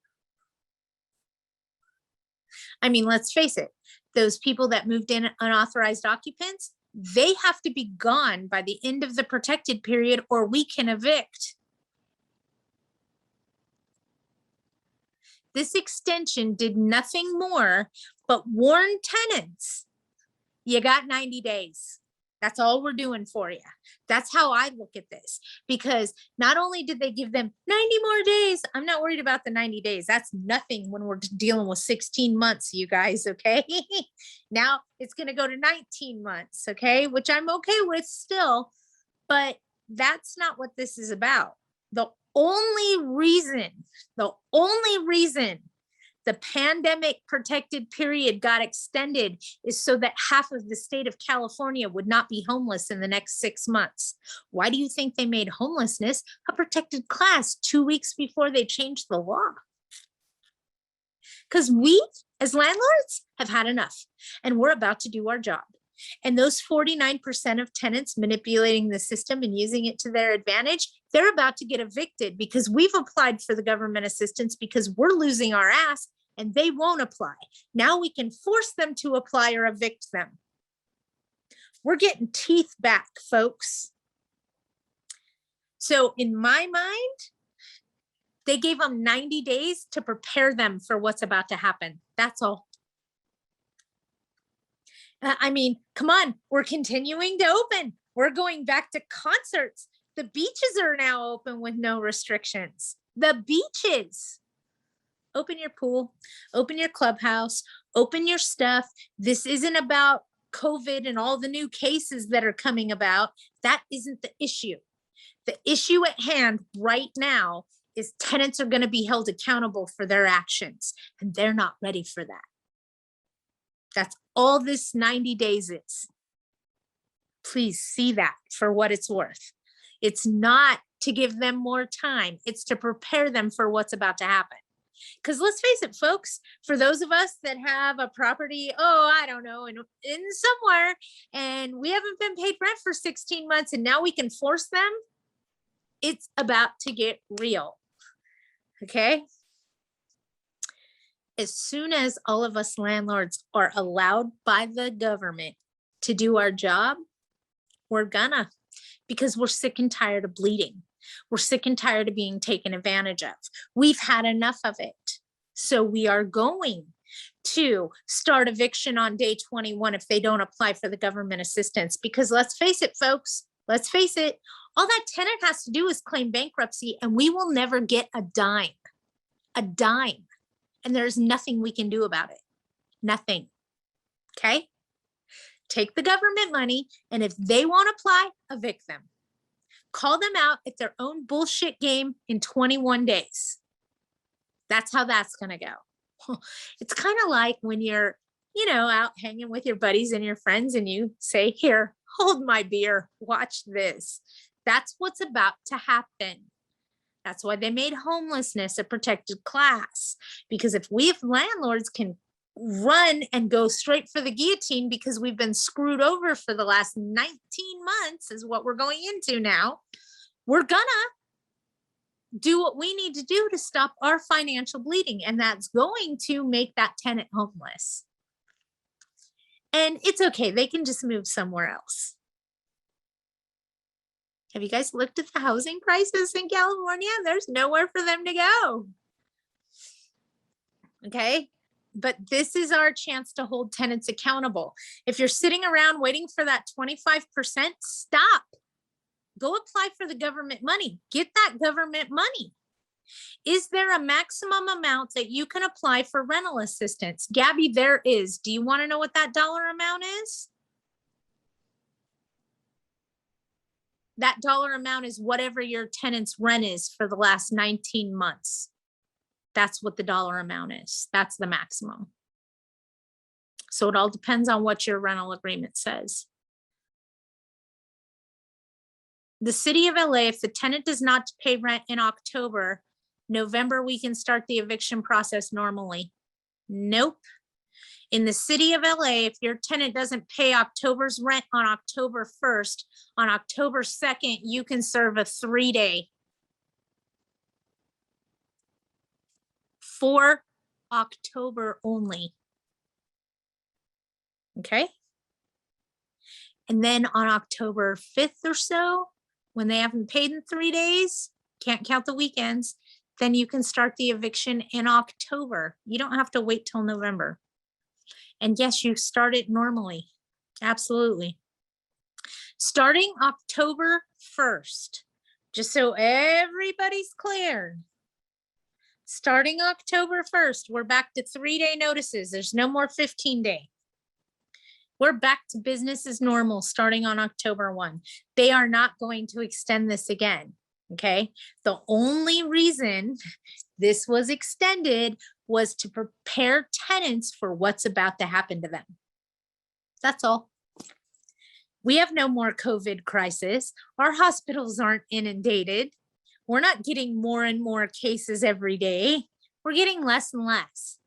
[SPEAKER 1] I mean, let's face it, those people that moved in unauthorized occupants, they have to be gone by the end of the protected period or we can evict. This extension did nothing more but warn tenants, you got 90 days. That's all we're doing for you. That's how I look at this, because not only did they give them 90 more days, I'm not worried about the 90 days. That's nothing when we're dealing with 16 months, you guys, okay? Now it's going to go to 19 months, okay? Which I'm okay with still, but that's not what this is about. The only reason the pandemic protected period got extended is so that half of the state of California would not be homeless in the next 6 months. Why do you think they made homelessness a protected class 2 weeks before they changed the law? Because we, as landlords, have had enough, and we're about to do our job. And those 49% of tenants manipulating the system and using it to their advantage, they're about to get evicted because we've applied for the government assistance because we're losing our ass and they won't apply. Now we can force them to apply or evict them. We're getting teeth back, folks. So in my mind, they gave them 90 days to prepare them for what's about to happen. That's all. I mean, come on, we're continuing to open. We're going back to concerts. The beaches are now open with no restrictions. The beaches. Open your pool, open your clubhouse, open your stuff. This isn't about COVID and all the new cases that are coming about. That isn't the issue. The issue at hand right now is tenants are going to be held accountable for their actions, and they're not ready for that. That's all this 90 days is. Please see that for what it's worth. It's not to give them more time. It's to prepare them for what's about to happen. Because let's face it, folks, for those of us that have a property, I don't know, in somewhere, and we haven't been paid rent for 16 months, and now we can force them, it's about to get real. Okay? As soon as all of us landlords are allowed by the government to do our job, we're gonna, because we're sick and tired of bleeding. We're sick and tired of being taken advantage of. We've had enough of it. So we are going to start eviction on day 21 if they don't apply for the government assistance. Because let's face it, folks, let's face it, all that tenant has to do is claim bankruptcy and we will never get a dime. A dime. And there's nothing we can do about it. Nothing. Okay? Take the government money, and if they won't apply, evict them. Call them out at their own bullshit game in 21 days. That's how that's going to go. It's kind of like when you're, out hanging with your buddies and your friends and you say, here, hold my beer, watch this. That's what's about to happen. That's why they made homelessness a protected class. Because if we, if landlords can run and go straight for the guillotine because we've been screwed over for the last 19 months is what we're going into now, we're gonna do what we need to do to stop our financial bleeding, and that's going to make that tenant homeless. And it's okay, they can just move somewhere else. Have you guys looked at the housing crisis in California? There's nowhere for them to go. Okay? But this is our chance to hold tenants accountable. If you're sitting around waiting for that 25%, stop. Go apply for the government money. Get that government money. Is there a maximum amount that you can apply for rental assistance? Gabby, there is. Do you want to know what that dollar amount is? That dollar amount is whatever your tenant's rent is for the last 19 months. That's what the dollar amount is. That's the maximum. So it all depends on what your rental agreement says. The city of LA, if the tenant does not pay rent in October, November, we can start the eviction process normally. Nope. In the city of LA, if your tenant doesn't pay October's rent on October 1st, on October 2nd, you can serve a 3-day. For October only. Okay. And then on October 5th or so, when they haven't paid in 3 days, can't count the weekends, then you can start the eviction in October. You don't have to wait till November. And yes, you start it normally. Absolutely. Starting October 1st, just so everybody's clear. Starting October 1st, we're back to 3-day notices. There's no more 15-day. We're back to business as normal starting on October 1. They are not going to extend this again, okay? The only reason this was extended was to prepare tenants for what's about to happen to them. That's all. We have no more COVID crisis. Our hospitals aren't inundated. We're not getting more and more cases every day. We're getting less and less.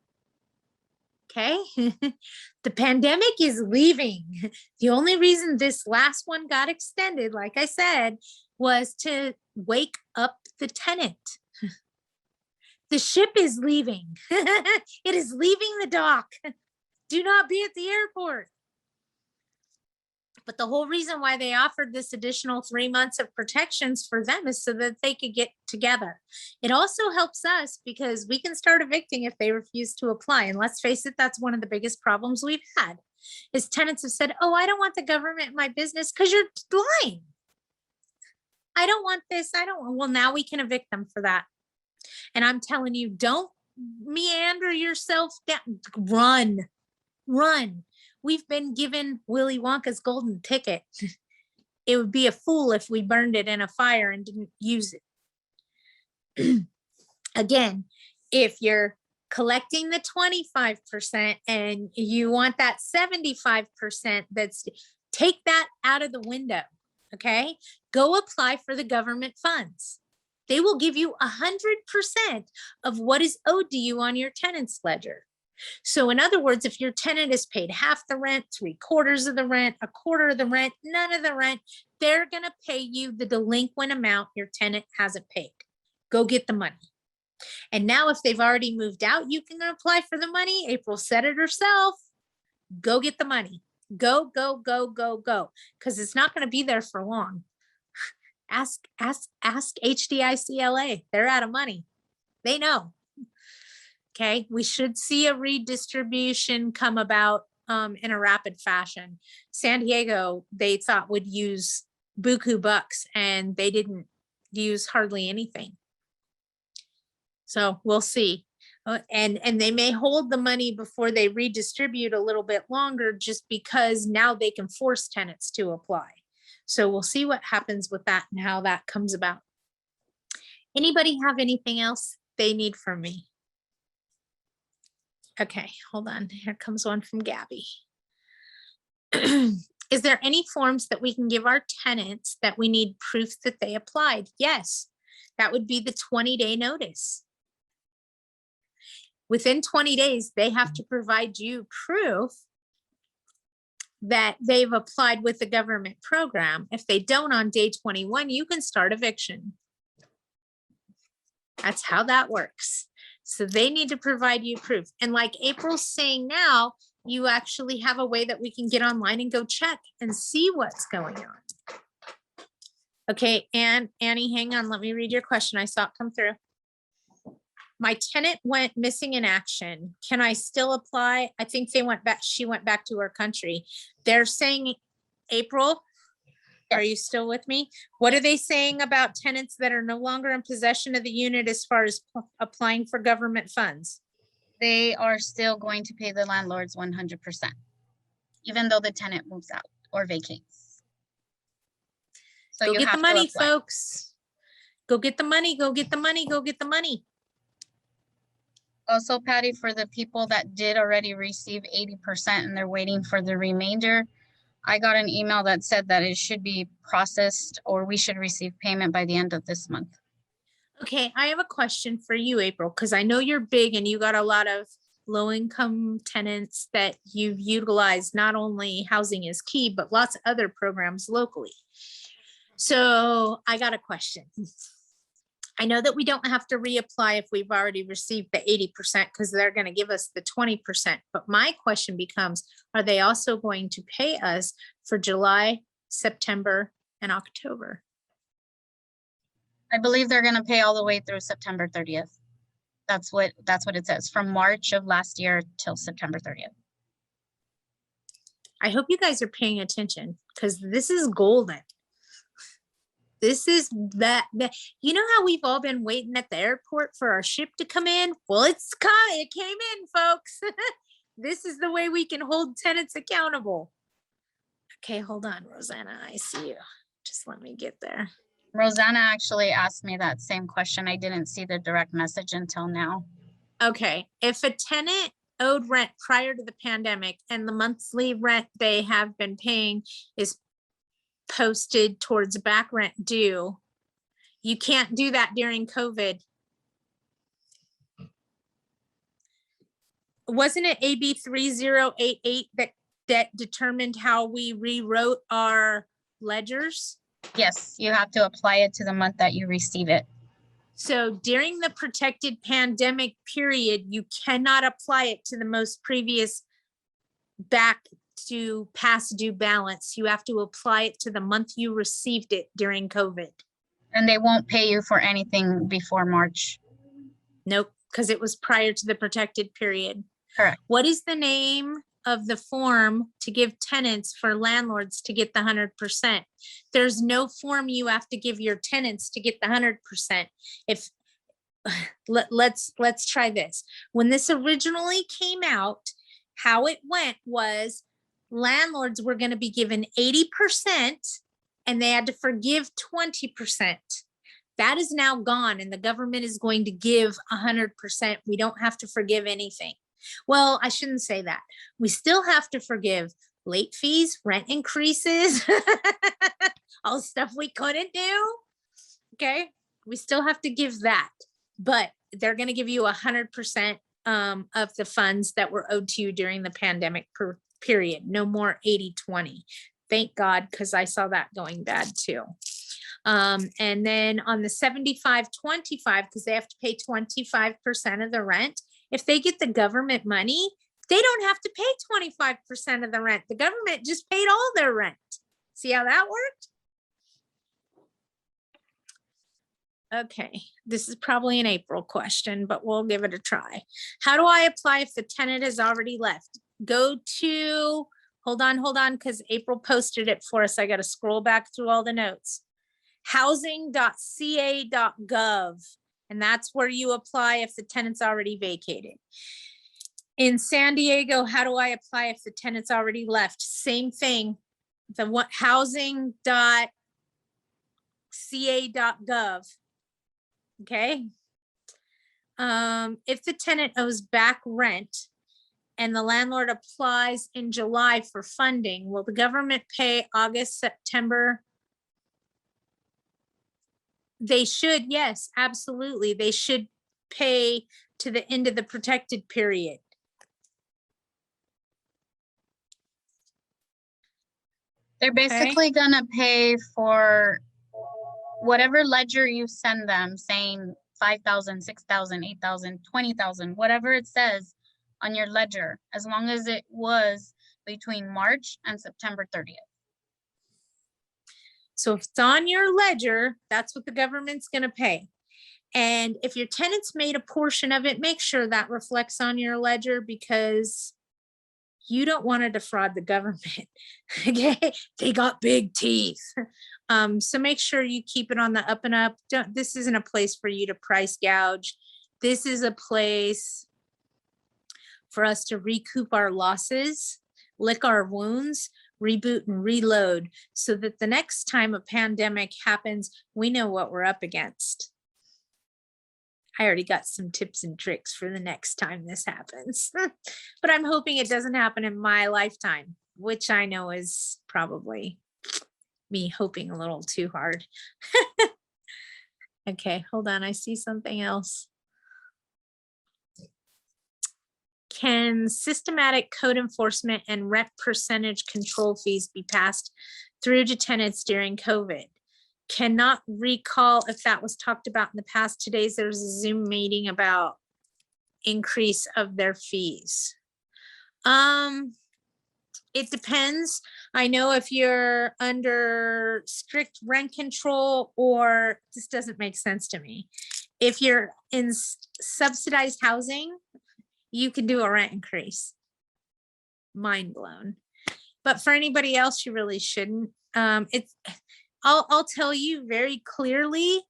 [SPEAKER 1] Okay? The pandemic is leaving. The only reason this last one got extended, like I said, was to wake up the tenant. The ship is leaving. It is leaving the dock. Do not be at the airport. But the whole reason why they offered this additional 3 months of protections for them is so that they could get together. It also helps us because we can start evicting if they refuse to apply. And let's face it, that's one of the biggest problems we've had. is tenants have said, oh, I don't want the government in my business because you're lying. I don't want this. I don't want, well, now we can evict them for that. And I'm telling you, don't meander yourself down. Run. We've been given Willy Wonka's golden ticket. It would be a fool if we burned it in a fire and didn't use it. Again, if you're collecting the 25% and you want that 75%, take that out of the window. Okay, go apply for the government funds. They will give you 100% of what is owed to you on your tenant's ledger. So in other words, if your tenant is paid half the rent, 3/4 of the rent, 1/4 of the rent, none of the rent, they're going to pay you the delinquent amount your tenant hasn't paid. Go get the money. And now if they've already moved out, you can apply for the money. April said it herself. Go get the money. Go. Because it's not going to be there for long. Ask HDICLA. They're out of money. They know. Okay, we should see a redistribution come about in a rapid fashion. San Diego, they thought would use buku bucks and they didn't use hardly anything. So we'll see. And they may hold the money before they redistribute a little bit longer just because now they can force tenants to apply. So we'll see what happens with that and how that comes about. Anybody have anything else they need from me? Okay, hold on. Here comes one from Gabby. Is there any forms that we can give our tenants that we need proof that they applied? Yes, that would be the 20-day notice. Within 20 days, they have to provide you proof that they've applied with the government program. If they don't on day 21, you can start eviction. That's how that works. So they need to provide you proof. And like April's saying now, you actually have a way that we can get online and go check and see what's going on. Okay, and Annie, hang on, let me read your question. I saw it come through. My tenant went missing in action. Can I still apply? I think they went back, she went back to her country. They're saying, April, are you still with me? What are they saying about tenants that are no longer in possession of the unit as far as applying for government funds?
[SPEAKER 3] They are still going to pay the landlords 100%, even though the tenant moves out or vacates. So
[SPEAKER 1] go
[SPEAKER 3] you
[SPEAKER 1] get the
[SPEAKER 3] have to
[SPEAKER 1] money,
[SPEAKER 3] apply.
[SPEAKER 1] folks. Go get the money, go get the money, go get the money.
[SPEAKER 3] Also, Patty, for the people that did already receive 80% and they're waiting for the remainder, I got an email that said that it should be processed or we should receive payment by the end of this month.
[SPEAKER 1] Okay, I have a question for you, April, because I know you're big and you got a lot of low-income tenants that you've utilized, not only Housing is Key, but lots of other programs locally. So I got a question. I know that we don't have to reapply if we've already received the 80% because they're going to give us the 20%. But my question becomes, are they also going to pay us for July, September, and October?
[SPEAKER 3] I believe they're going to pay all the way through September 30th. That's what it says, from March of last year till September 30th.
[SPEAKER 1] I hope you guys are paying attention because this is golden. This is that, you know how we've all been waiting at the airport for our ship to come in? Well, it came in, folks. This is the way we can hold tenants accountable. Okay, hold on, Rosanna, I see you. Just let me get there.
[SPEAKER 3] Rosanna actually asked me that same question. I didn't see the direct message until now.
[SPEAKER 1] Okay, if a tenant owed rent prior to the pandemic and the monthly rent they have been paying is posted towards back rent due, you can't do that during COVID. Wasn't it AB 3088 that determined how we rewrote our ledgers?
[SPEAKER 3] Yes, you have to apply it to the month that you receive it.
[SPEAKER 1] So during the protected pandemic period, you cannot apply it to the most previous back to past due balance. You have to apply it to the month you received it during COVID.
[SPEAKER 3] And they won't pay you for anything before March.
[SPEAKER 1] Nope, because it was prior to the protected period.
[SPEAKER 3] Correct.
[SPEAKER 1] What is the name of the form to give tenants for landlords to get the 100%. There's no form you have to give your tenants to get the 100%. If let's try this. When this originally came out, how it went was landlords were going to be given 80% and they had to forgive 20%. That is now gone, and the government is going to give 100%. We don't have to forgive anything. Well, I shouldn't say that. We still have to forgive late fees, rent increases, all the stuff we couldn't do. Okay, we still have to give that, but they're going to give you 100% of the funds that were owed to you during the pandemic period. No more 80-20. Thank God, because I saw that going bad too. And then on the 75-25, because they have to pay 25% of the rent, if they get the government money, they don't have to pay 25% of the rent. The government just paid all their rent. See how that worked? Okay, this is probably an April question, but we'll give it a try. How do I apply if the tenant has already left? Go to, hold on, because April posted it for us. I got to scroll back through all the notes. Housing.ca.gov, and that's where you apply if the tenant's already vacated. In San Diego, how do I apply if the tenant's already left? Same thing. The what housing.ca.gov. Okay. If the tenant owes back rent and the landlord applies in July for funding, will the government pay August, September? They should, yes, absolutely. They should pay to the end of the protected period.
[SPEAKER 3] They're basically gonna pay for whatever ledger you send them, saying 5,000, 6,000, 8,000, 20,000, whatever it says on your ledger, as long as it was between March and September 30th.
[SPEAKER 1] So if it's on your ledger, that's what the government's going to pay. And if your tenants made a portion of it, make sure that reflects on your ledger, because you don't want to defraud the government. Okay, they got big teeth. So make sure you keep it on the up and up. This isn't a place for you to price gouge. This is a place for us to recoup our losses, lick our wounds, reboot and reload, so that the next time a pandemic happens, we know what we're up against. I already got some tips and tricks for the next time this happens, but I'm hoping it doesn't happen in my lifetime, which I know is probably me hoping a little too hard. Okay, hold on. I see something else. Can systematic code enforcement and rent percentage control fees be passed through to tenants during COVID? Cannot recall if that was talked about in the past. Today's there was a Zoom meeting about increase of their fees. It depends. I know if you're under strict rent control, or this doesn't make sense to me. If you're in subsidized housing, you can do a rent increase. Mind blown. But for anybody else, you really shouldn't. I'll tell you very clearly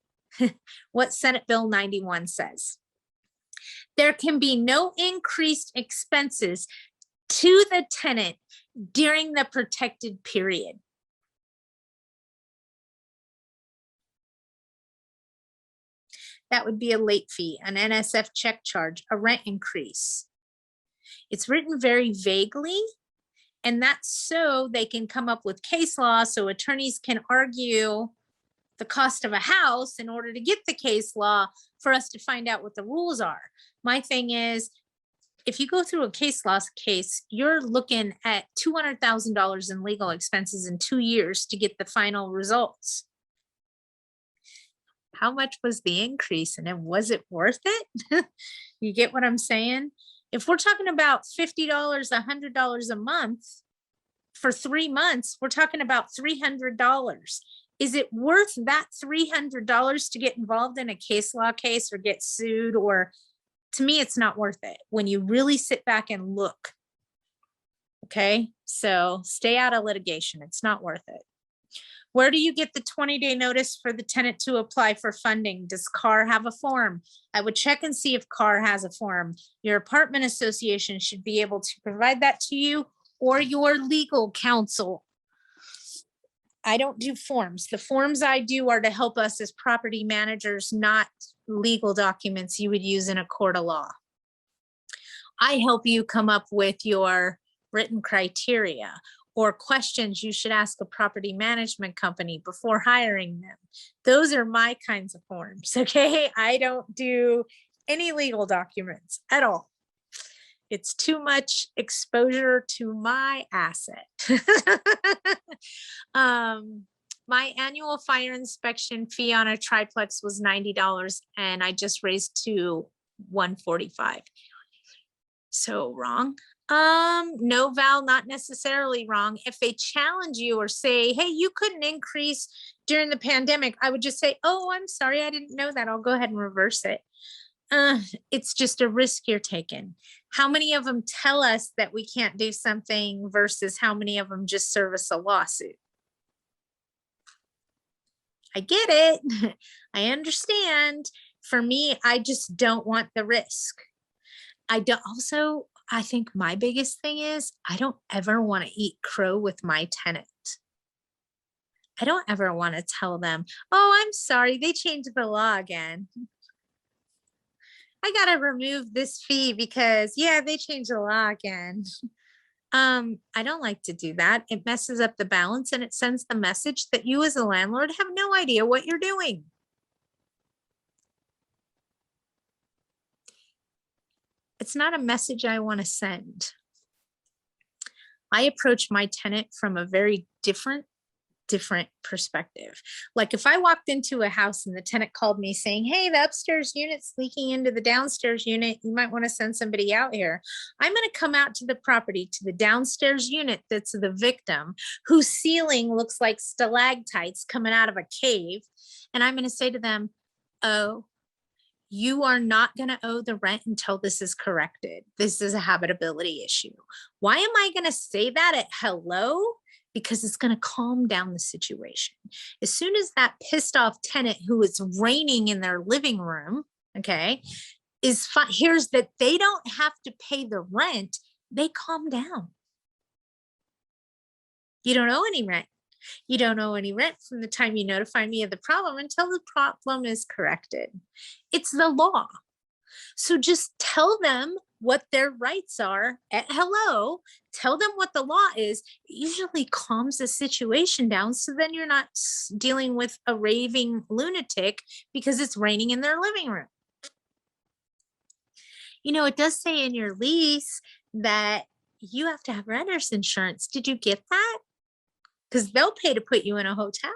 [SPEAKER 1] what Senate Bill 91 says. There can be no increased expenses to the tenant during the protected period. That would be a late fee, an NSF check charge, a rent increase. It's written very vaguely, and that's so they can come up with case law so attorneys can argue the cost of a house in order to get the case law for us to find out what the rules are. My thing is, if you go through a case law case, you're looking at $200,000 in legal expenses in 2 years to get the final results. How much was the increase, and then was it worth it? You get what I'm saying? If we're talking about $50, $100 a month for 3 months, we're talking about $300. Is it worth that $300 to get involved in a case law case or get sued? Or to me, it's not worth it when you really sit back and look. Okay, so stay out of litigation. It's not worth it. Where do you get the 20-day notice for the tenant to apply for funding? Does CAR have a form? I would check and see if CAR has a form. Your apartment association should be able to provide that to you, or your legal counsel. I don't do forms. The forms I do are to help us as property managers, not legal documents you would use in a court of law. I help you come up with your written criteria or questions you should ask a property management company before hiring them. Those are my kinds of forms, okay? I don't do any legal documents at all. It's too much exposure to my asset. My annual fire inspection fee on a triplex was $90 and I just raised to $145. So wrong. No, Val, not necessarily wrong. If they challenge you or say, hey, you couldn't increase during the pandemic, I would just say, oh, I'm sorry, I didn't know that. I'll go ahead and reverse it. It's just a risk you're taking. How many of them tell us that we can't do something versus how many of them just service a lawsuit? I get it. I understand. For me, I just don't want the risk. I think my biggest thing is I don't ever want to eat crow with my tenant. I don't ever want to tell them, oh, I'm sorry, they changed the law again. I got to remove this fee because, yeah, they changed the law again. I don't like to do that. It messes up the balance and it sends the message that you as a landlord have no idea what you're doing. It's not a message I want to send. I approach my tenant from a very different perspective. Like if I walked into a house and the tenant called me saying, hey, the upstairs unit's leaking into the downstairs unit, you might want to send somebody out here. I'm going to come out to the property, to the downstairs unit that's the victim, whose ceiling looks like stalactites coming out of a cave. And I'm going to say to them, oh, you are not going to owe the rent until this is corrected. This is a habitability issue. Why am I going to say that at hello? Because it's going to calm down the situation. As soon as that pissed off tenant who is reigning in their living room, okay, hears that they don't have to pay the rent, they calm down. You don't owe any rent. You don't owe any rent from the time you notify me of the problem until the problem is corrected. It's the law. So just tell them what their rights are at hello, tell them what the law is. It usually calms the situation down. So then you're not dealing with a raving lunatic because it's raining in their living room. You know, it does say in your lease that you have to have renter's insurance. Did you get that? Because they'll pay to put you in a hotel.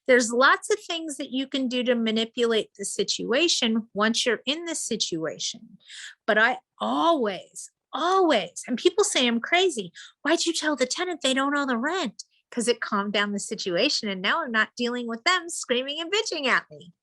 [SPEAKER 1] There's lots of things that you can do to manipulate the situation once you're in the situation. But I always, and people say I'm crazy. Why'd you tell the tenant they don't owe the rent? Because it calmed down the situation and now I'm not dealing with them screaming and bitching at me.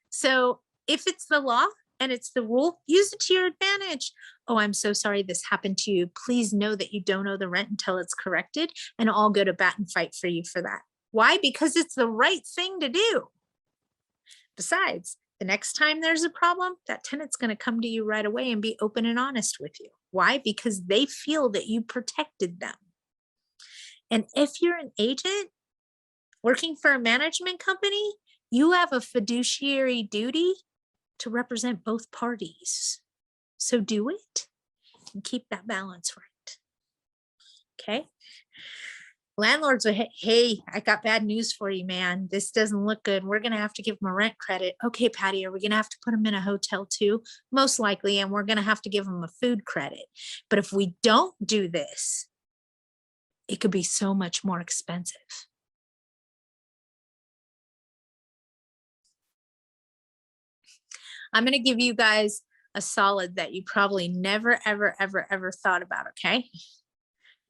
[SPEAKER 1] So if it's the law and it's the rule, use it to your advantage. Oh, I'm so sorry this happened to you. Please know that you don't owe the rent until it's corrected, and I'll go to bat and fight for you for that. Why? Because it's the right thing to do. Besides, the next time there's a problem, that tenant's going to come to you right away and be open and honest with you. Why? Because they feel that you protected them. And if you're an agent working for a management company, you have a fiduciary duty to represent both parties. So do it and keep that balance right. Okay. Landlords are, hey, I got bad news for you, man. This doesn't look good. We're going to have to give them a rent credit. Okay, Patty, are we going to have to put them in a hotel too? Most likely. And we're going to have to give them a food credit. But if we don't do this, it could be so much more expensive. I'm going to give you guys a solid that you probably never, ever, ever, ever thought about, okay?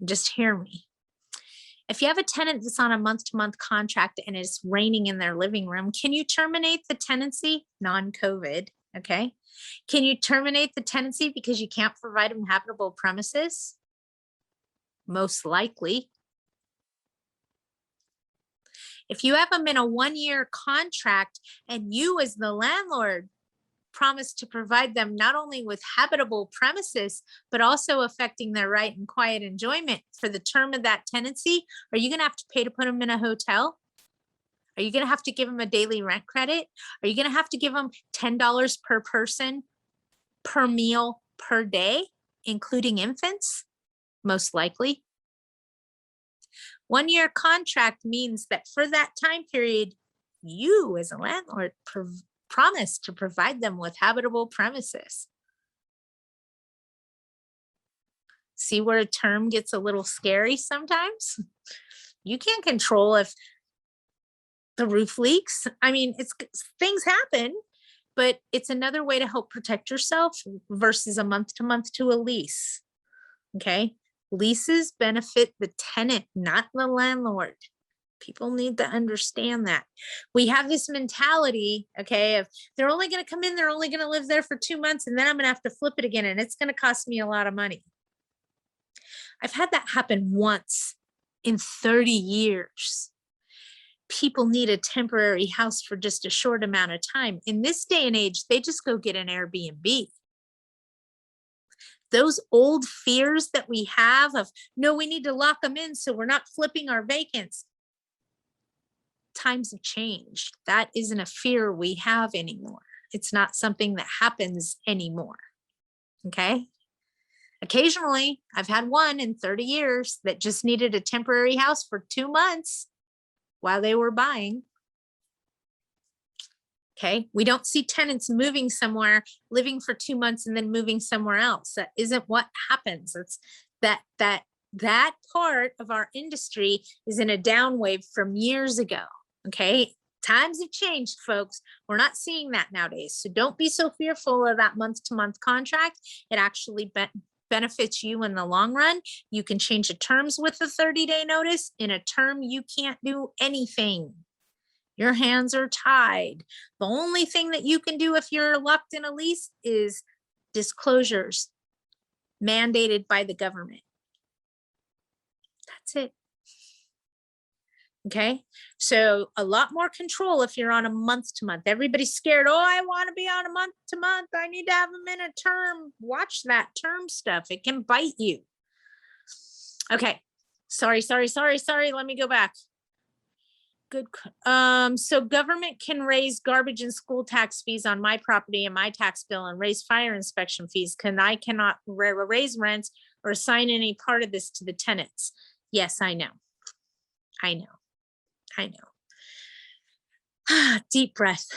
[SPEAKER 1] Just hear me. If you have a tenant that's on a month-to-month contract and it's raining in their living room, can you terminate the tenancy? Non-COVID, Okay. Can you terminate the tenancy because you can't provide them habitable premises? Most likely. If you have them in a 1-year contract and you as the landlord promise to provide them not only with habitable premises, but also affecting their right and quiet enjoyment for the term of that tenancy, are you gonna have to pay to put them in a hotel? Are you gonna have to give them a daily rent credit? Are you gonna have to give them $10 per person, per meal, per day, including infants? Most likely. 1-year contract means that for that time period, you as a landlord promise to provide them with habitable premises. See where a term gets a little scary sometimes? You can't control if the roof leaks. I mean, things happen, but it's another way to help protect yourself versus a month to a lease. Okay. Leases benefit the tenant, not the landlord. People need to understand that. We have this mentality, okay, of they're only going to come in, they're only going to live there for 2 months, and then I'm going to have to flip it again, and it's going to cost me a lot of money. I've had that happen once in 30 years. People need a temporary house for just a short amount of time. In this day and age, they just go get an Airbnb. Those old fears that we have of, no, we need to lock them in so we're not flipping our vacants. Times have changed. That isn't a fear we have anymore. It's not something that happens anymore. Okay. Occasionally, I've had one in 30 years that just needed a temporary house for 2 months while they were buying. Okay. We don't see tenants moving somewhere, living for 2 months and then moving somewhere else. That isn't what happens. It's that part of our industry is in a downwave from years ago. Okay. Times have changed, folks. We're not seeing that nowadays. So don't be so fearful of that month-to-month contract. It actually benefits you in the long run. You can change the terms with a 30-day notice. In a term, you can't do anything. Your hands are tied. The only thing that you can do if you're locked in a lease is disclosures mandated by the government. That's it. Okay, so a lot more control if you're on a month-to-month. Everybody's scared. Oh, I want to be on a month-to-month. I need to have them in a term. Watch that term stuff. It can bite you. Okay, sorry. Let me go back. Good. So government can raise garbage and school tax fees on my property and my tax bill and raise fire inspection fees. I cannot raise rents or assign any part of this to the tenants. Yes, I know. Deep breath.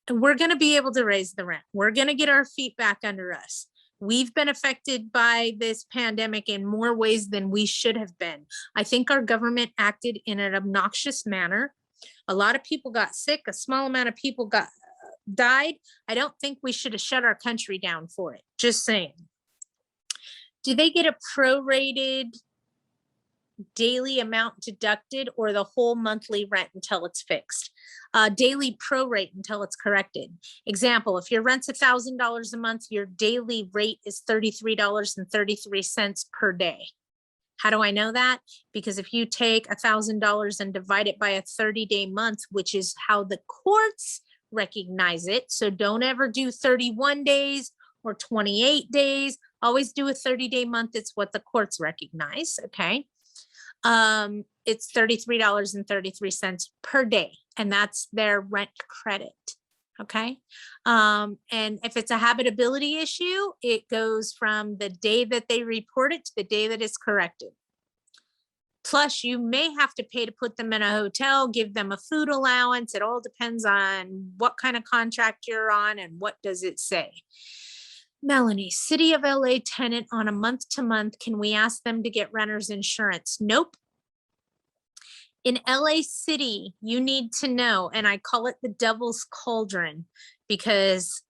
[SPEAKER 1] We're going to be able to raise the rent. We're going to get our feet back under us. We've been affected by this pandemic in more ways than we should have been. I think our government acted in an obnoxious manner. A lot of people got sick. A small amount of people died. I don't think we should have shut our country down for it. Just saying. Do they get a prorated daily amount deducted or the whole monthly rent until it's fixed? Daily prorate until it's corrected. Example, if your rent's $1,000 a month, your daily rate is $33.33 per day. How do I know that? Because if you take $1,000 and divide it by a 30-day month, which is how the courts recognize it. So don't ever do 31 days or 28 days. Always do a 30-day month. It's what the courts recognize. Okay. It's $33.33 per day, and that's their rent credit. Okay. And if it's a habitability issue, it goes from the day that they report it to the day that it's corrected. Plus, you may have to pay to put them in a hotel, give them a food allowance. It all depends on what kind of contract you're on and what does it say. Melanie, City of LA tenant on a month-to-month, can we ask them to get renter's insurance? Nope. In LA City, you need to know, and I call it the devil's cauldron, because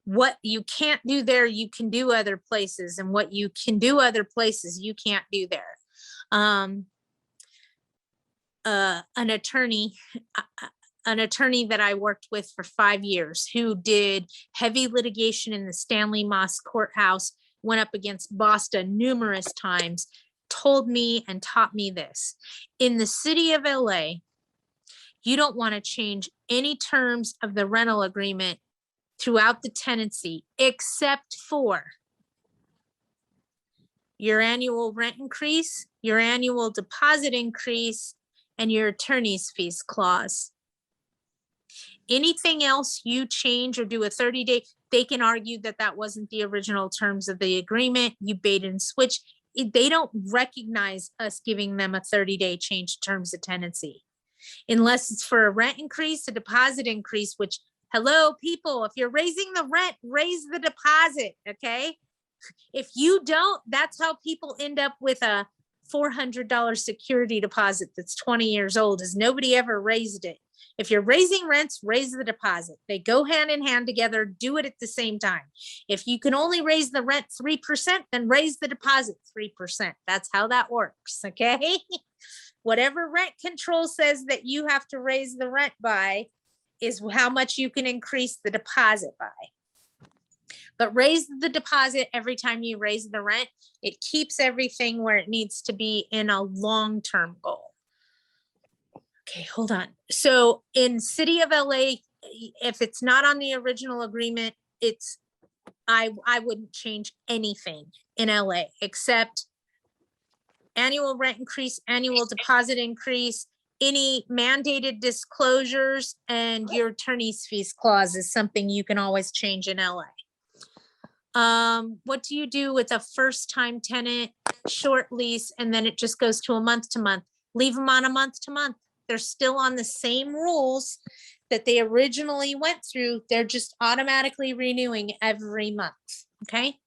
[SPEAKER 1] what you can't do there, you can do other places, and what you can do other places, you can't do there. An attorney, an attorney that I worked with for 5 years who did heavy litigation in the Stanley Moss Courthouse, went up against Boston numerous times, told me and taught me this. In the city of LA, you don't want to change any terms of the rental agreement throughout the tenancy, except for your annual rent increase, your annual deposit increase, and your attorney's fees clause. Anything else you change or do a 30-day, they can argue that that wasn't the original terms of the agreement. You bait and switch. They don't recognize us giving them a 30-day change terms of tenancy. Unless it's for a rent increase, a deposit increase, which, hello, people, if you're raising the rent, raise the deposit, okay? If you don't, that's how people end up with a $400 security deposit that's 20 years old, is nobody ever raised it. If you're raising rents, raise the deposit. They go hand in hand together, do it at the same time. If you can only raise the rent 3%, then raise the deposit 3%. That's how that works, okay? Whatever rent control says that you have to raise the rent by is how much you can increase the deposit by. But raise the deposit every time you raise the rent. It keeps everything where it needs to be in a long-term goal. Okay, hold on. So in City of LA, if it's not on the original agreement, I wouldn't change anything in LA except annual rent increase, annual deposit increase, any mandated disclosures, and your attorney's fees clause is something you can always change in LA. What do you do with a first-time tenant, short lease, and then it just goes to a month-to-month? Leave them on a month-to-month. They're still on the same rules that they originally went through. They're just automatically renewing every month, okay?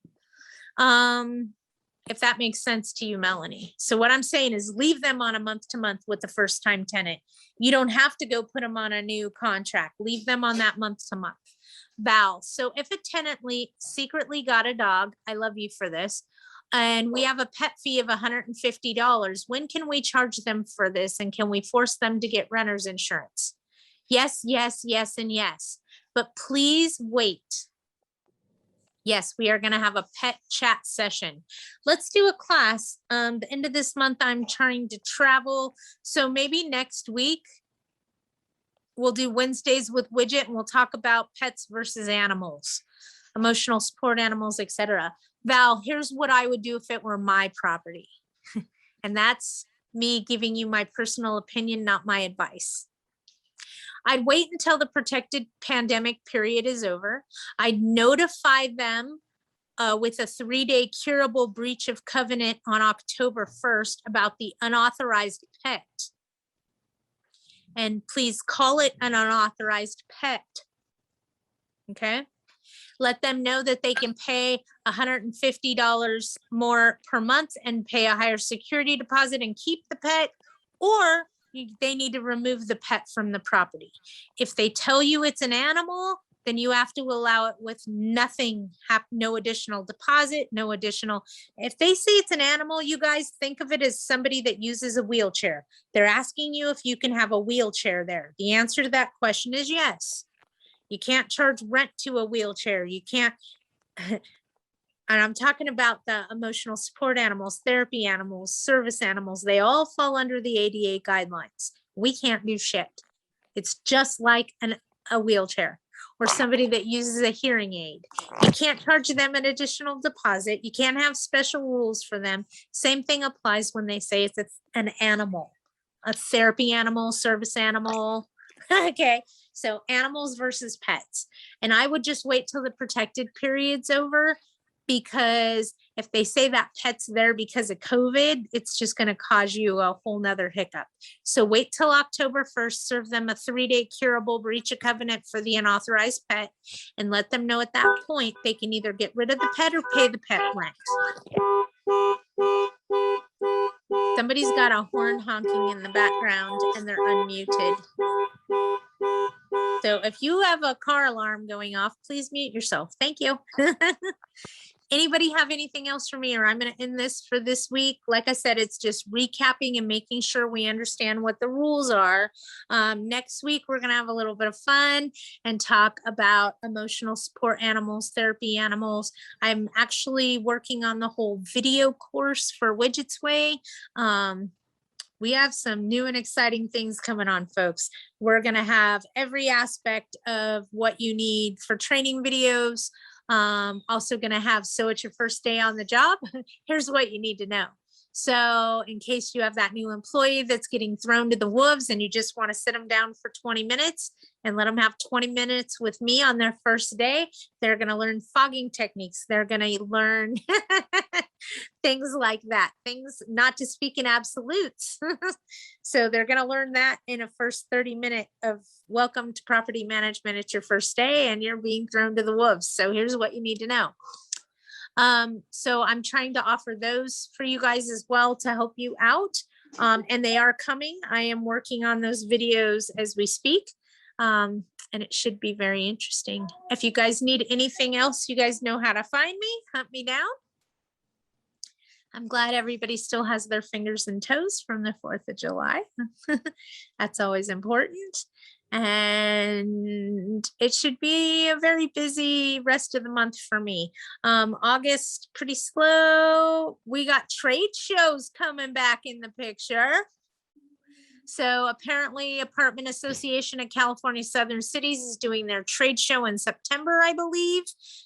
[SPEAKER 1] If that makes sense to you, Melanie. So what I'm saying is leave them on a month-to-month with the first-time tenant. You don't have to go put them on a new contract. Leave them on that month-to-month. Val, so if a tenant secretly got a dog, I love you for this, and we have a pet fee of $150, when can we charge them for this? And can we force them to get renter's insurance? Yes, yes, yes, and yes. But please wait. Yes, we are going to have a pet chat session. Let's do a class. The end of this month, I'm trying to travel. So maybe next week, we'll do Wednesdays with Widget and we'll talk about pets versus animals, emotional support animals, etc. Val, here's what I would do if it were my property. And that's me giving you my personal opinion, not my advice. I'd wait until the protected pandemic period is over. I'd notify them with a 3-day curable breach of covenant on October 1st about the unauthorized pet. And please call it an unauthorized pet. Okay. Let them know that they can pay $150 more per month and pay a higher security deposit and keep the pet, or they need to remove the pet from the property. If they tell you it's an animal, then you have to allow it with nothing, no additional deposit, no additional. If they say it's an animal, you guys think of it as somebody that uses a wheelchair. They're asking you if you can have a wheelchair there. The answer to that question is yes. You can't charge rent to a wheelchair. You can't, and I'm talking about the emotional support animals, therapy animals, service animals. They all fall under the ADA guidelines. We can't do shit. It's just like a wheelchair or somebody that uses a hearing aid. You can't charge them an additional deposit. You can't have special rules for them. Same thing applies when they say it's an animal, a therapy animal, service animal. Okay. So animals versus pets. And I would just wait till the protected period's over, because if they say that pet's there because of COVID, it's just going to cause you a whole nother hiccup. So wait till October 1st, serve them a 3-day curable breach of covenant for the unauthorized pet, and let them know at that point they can either get rid of the pet or pay the pet rent. Somebody's got a horn honking in the background and they're unmuted. So if you have a car alarm going off, please mute yourself. Thank you. Anybody have anything else for me, or I'm going to end this for this week? Like I said, it's just recapping and making sure we understand what the rules are. Next week, we're going to have a little bit of fun and talk about emotional support animals, therapy animals. I'm actually working on the whole video course for Widget's Way. We have some new and exciting things coming on, folks. We're going to have every aspect of what you need for training videos. Also going to have, so it's your first day on the job. Here's what you need to know. So in case you have that new employee that's getting thrown to the wolves and you just want to sit them down for 20 minutes and let them have 20 minutes with me on their first day, they're going to learn fogging techniques. They're going to learn things like that, things not to speak in absolutes. So they're going to learn that in a first 30-minute of welcome to property management. It's your first day and you're being thrown to the wolves. So here's what you need to know. So I'm trying to offer those for you guys as well to help you out. And they are coming. I am working on those videos as we speak. And it should be very interesting. If you guys need anything else, you guys know how to find me, hunt me down. I'm glad everybody still has their fingers and toes from the 4th of July. That's always important. And it should be a very busy rest of the month for me. August, pretty slow. We got trade shows coming back in the picture. So apparently Apartment Association of California Southern Cities is doing their trade show in September, I believe.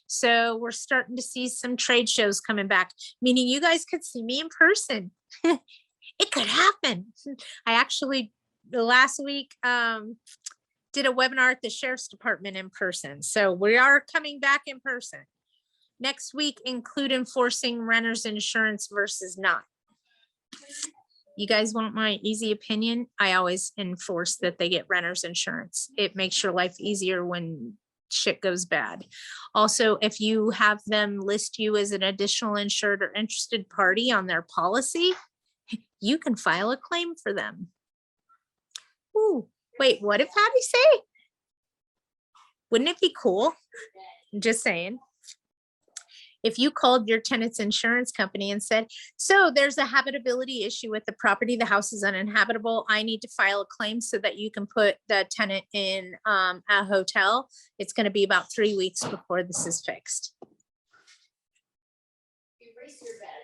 [SPEAKER 1] So we're starting to see some trade shows coming back, meaning you guys could see me in person. It could happen. I actually, last week, did a webinar at the Sheriff's Department in person. So we are coming back in person. Next week, include enforcing renters insurance versus not. You guys want my easy opinion? I always enforce that they get renters insurance. It makes your life easier when shit goes bad. Also, if you have them list you as an additional insured or interested party on their policy, you can file a claim for them. Ooh, wait, what did Patty say? Wouldn't it be cool? I'm just saying. If you called your tenant's insurance company and said, so there's a habitability issue with the property, the house is uninhabitable, I need to file a claim so that you can put the tenant in a hotel, it's going to be about 3 weeks before this is fixed.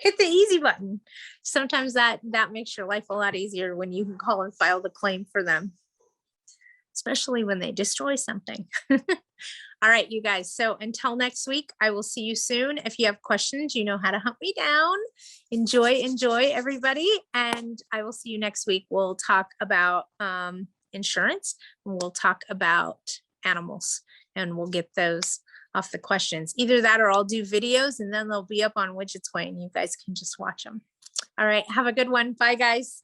[SPEAKER 1] Hit the easy button. Sometimes that makes your life a lot easier when you can call and file the claim for them, especially when they destroy something. All right, you guys. So until next week, I will see you soon. If you have questions, you know how to hunt me down. Enjoy, everybody. And I will see you next week. We'll talk about insurance. And we'll talk about animals, and we'll get those off the questions. Either that or I'll do videos and then they'll be up on Widget's Way and you guys can just watch them. All right. Have a good one. Bye, guys.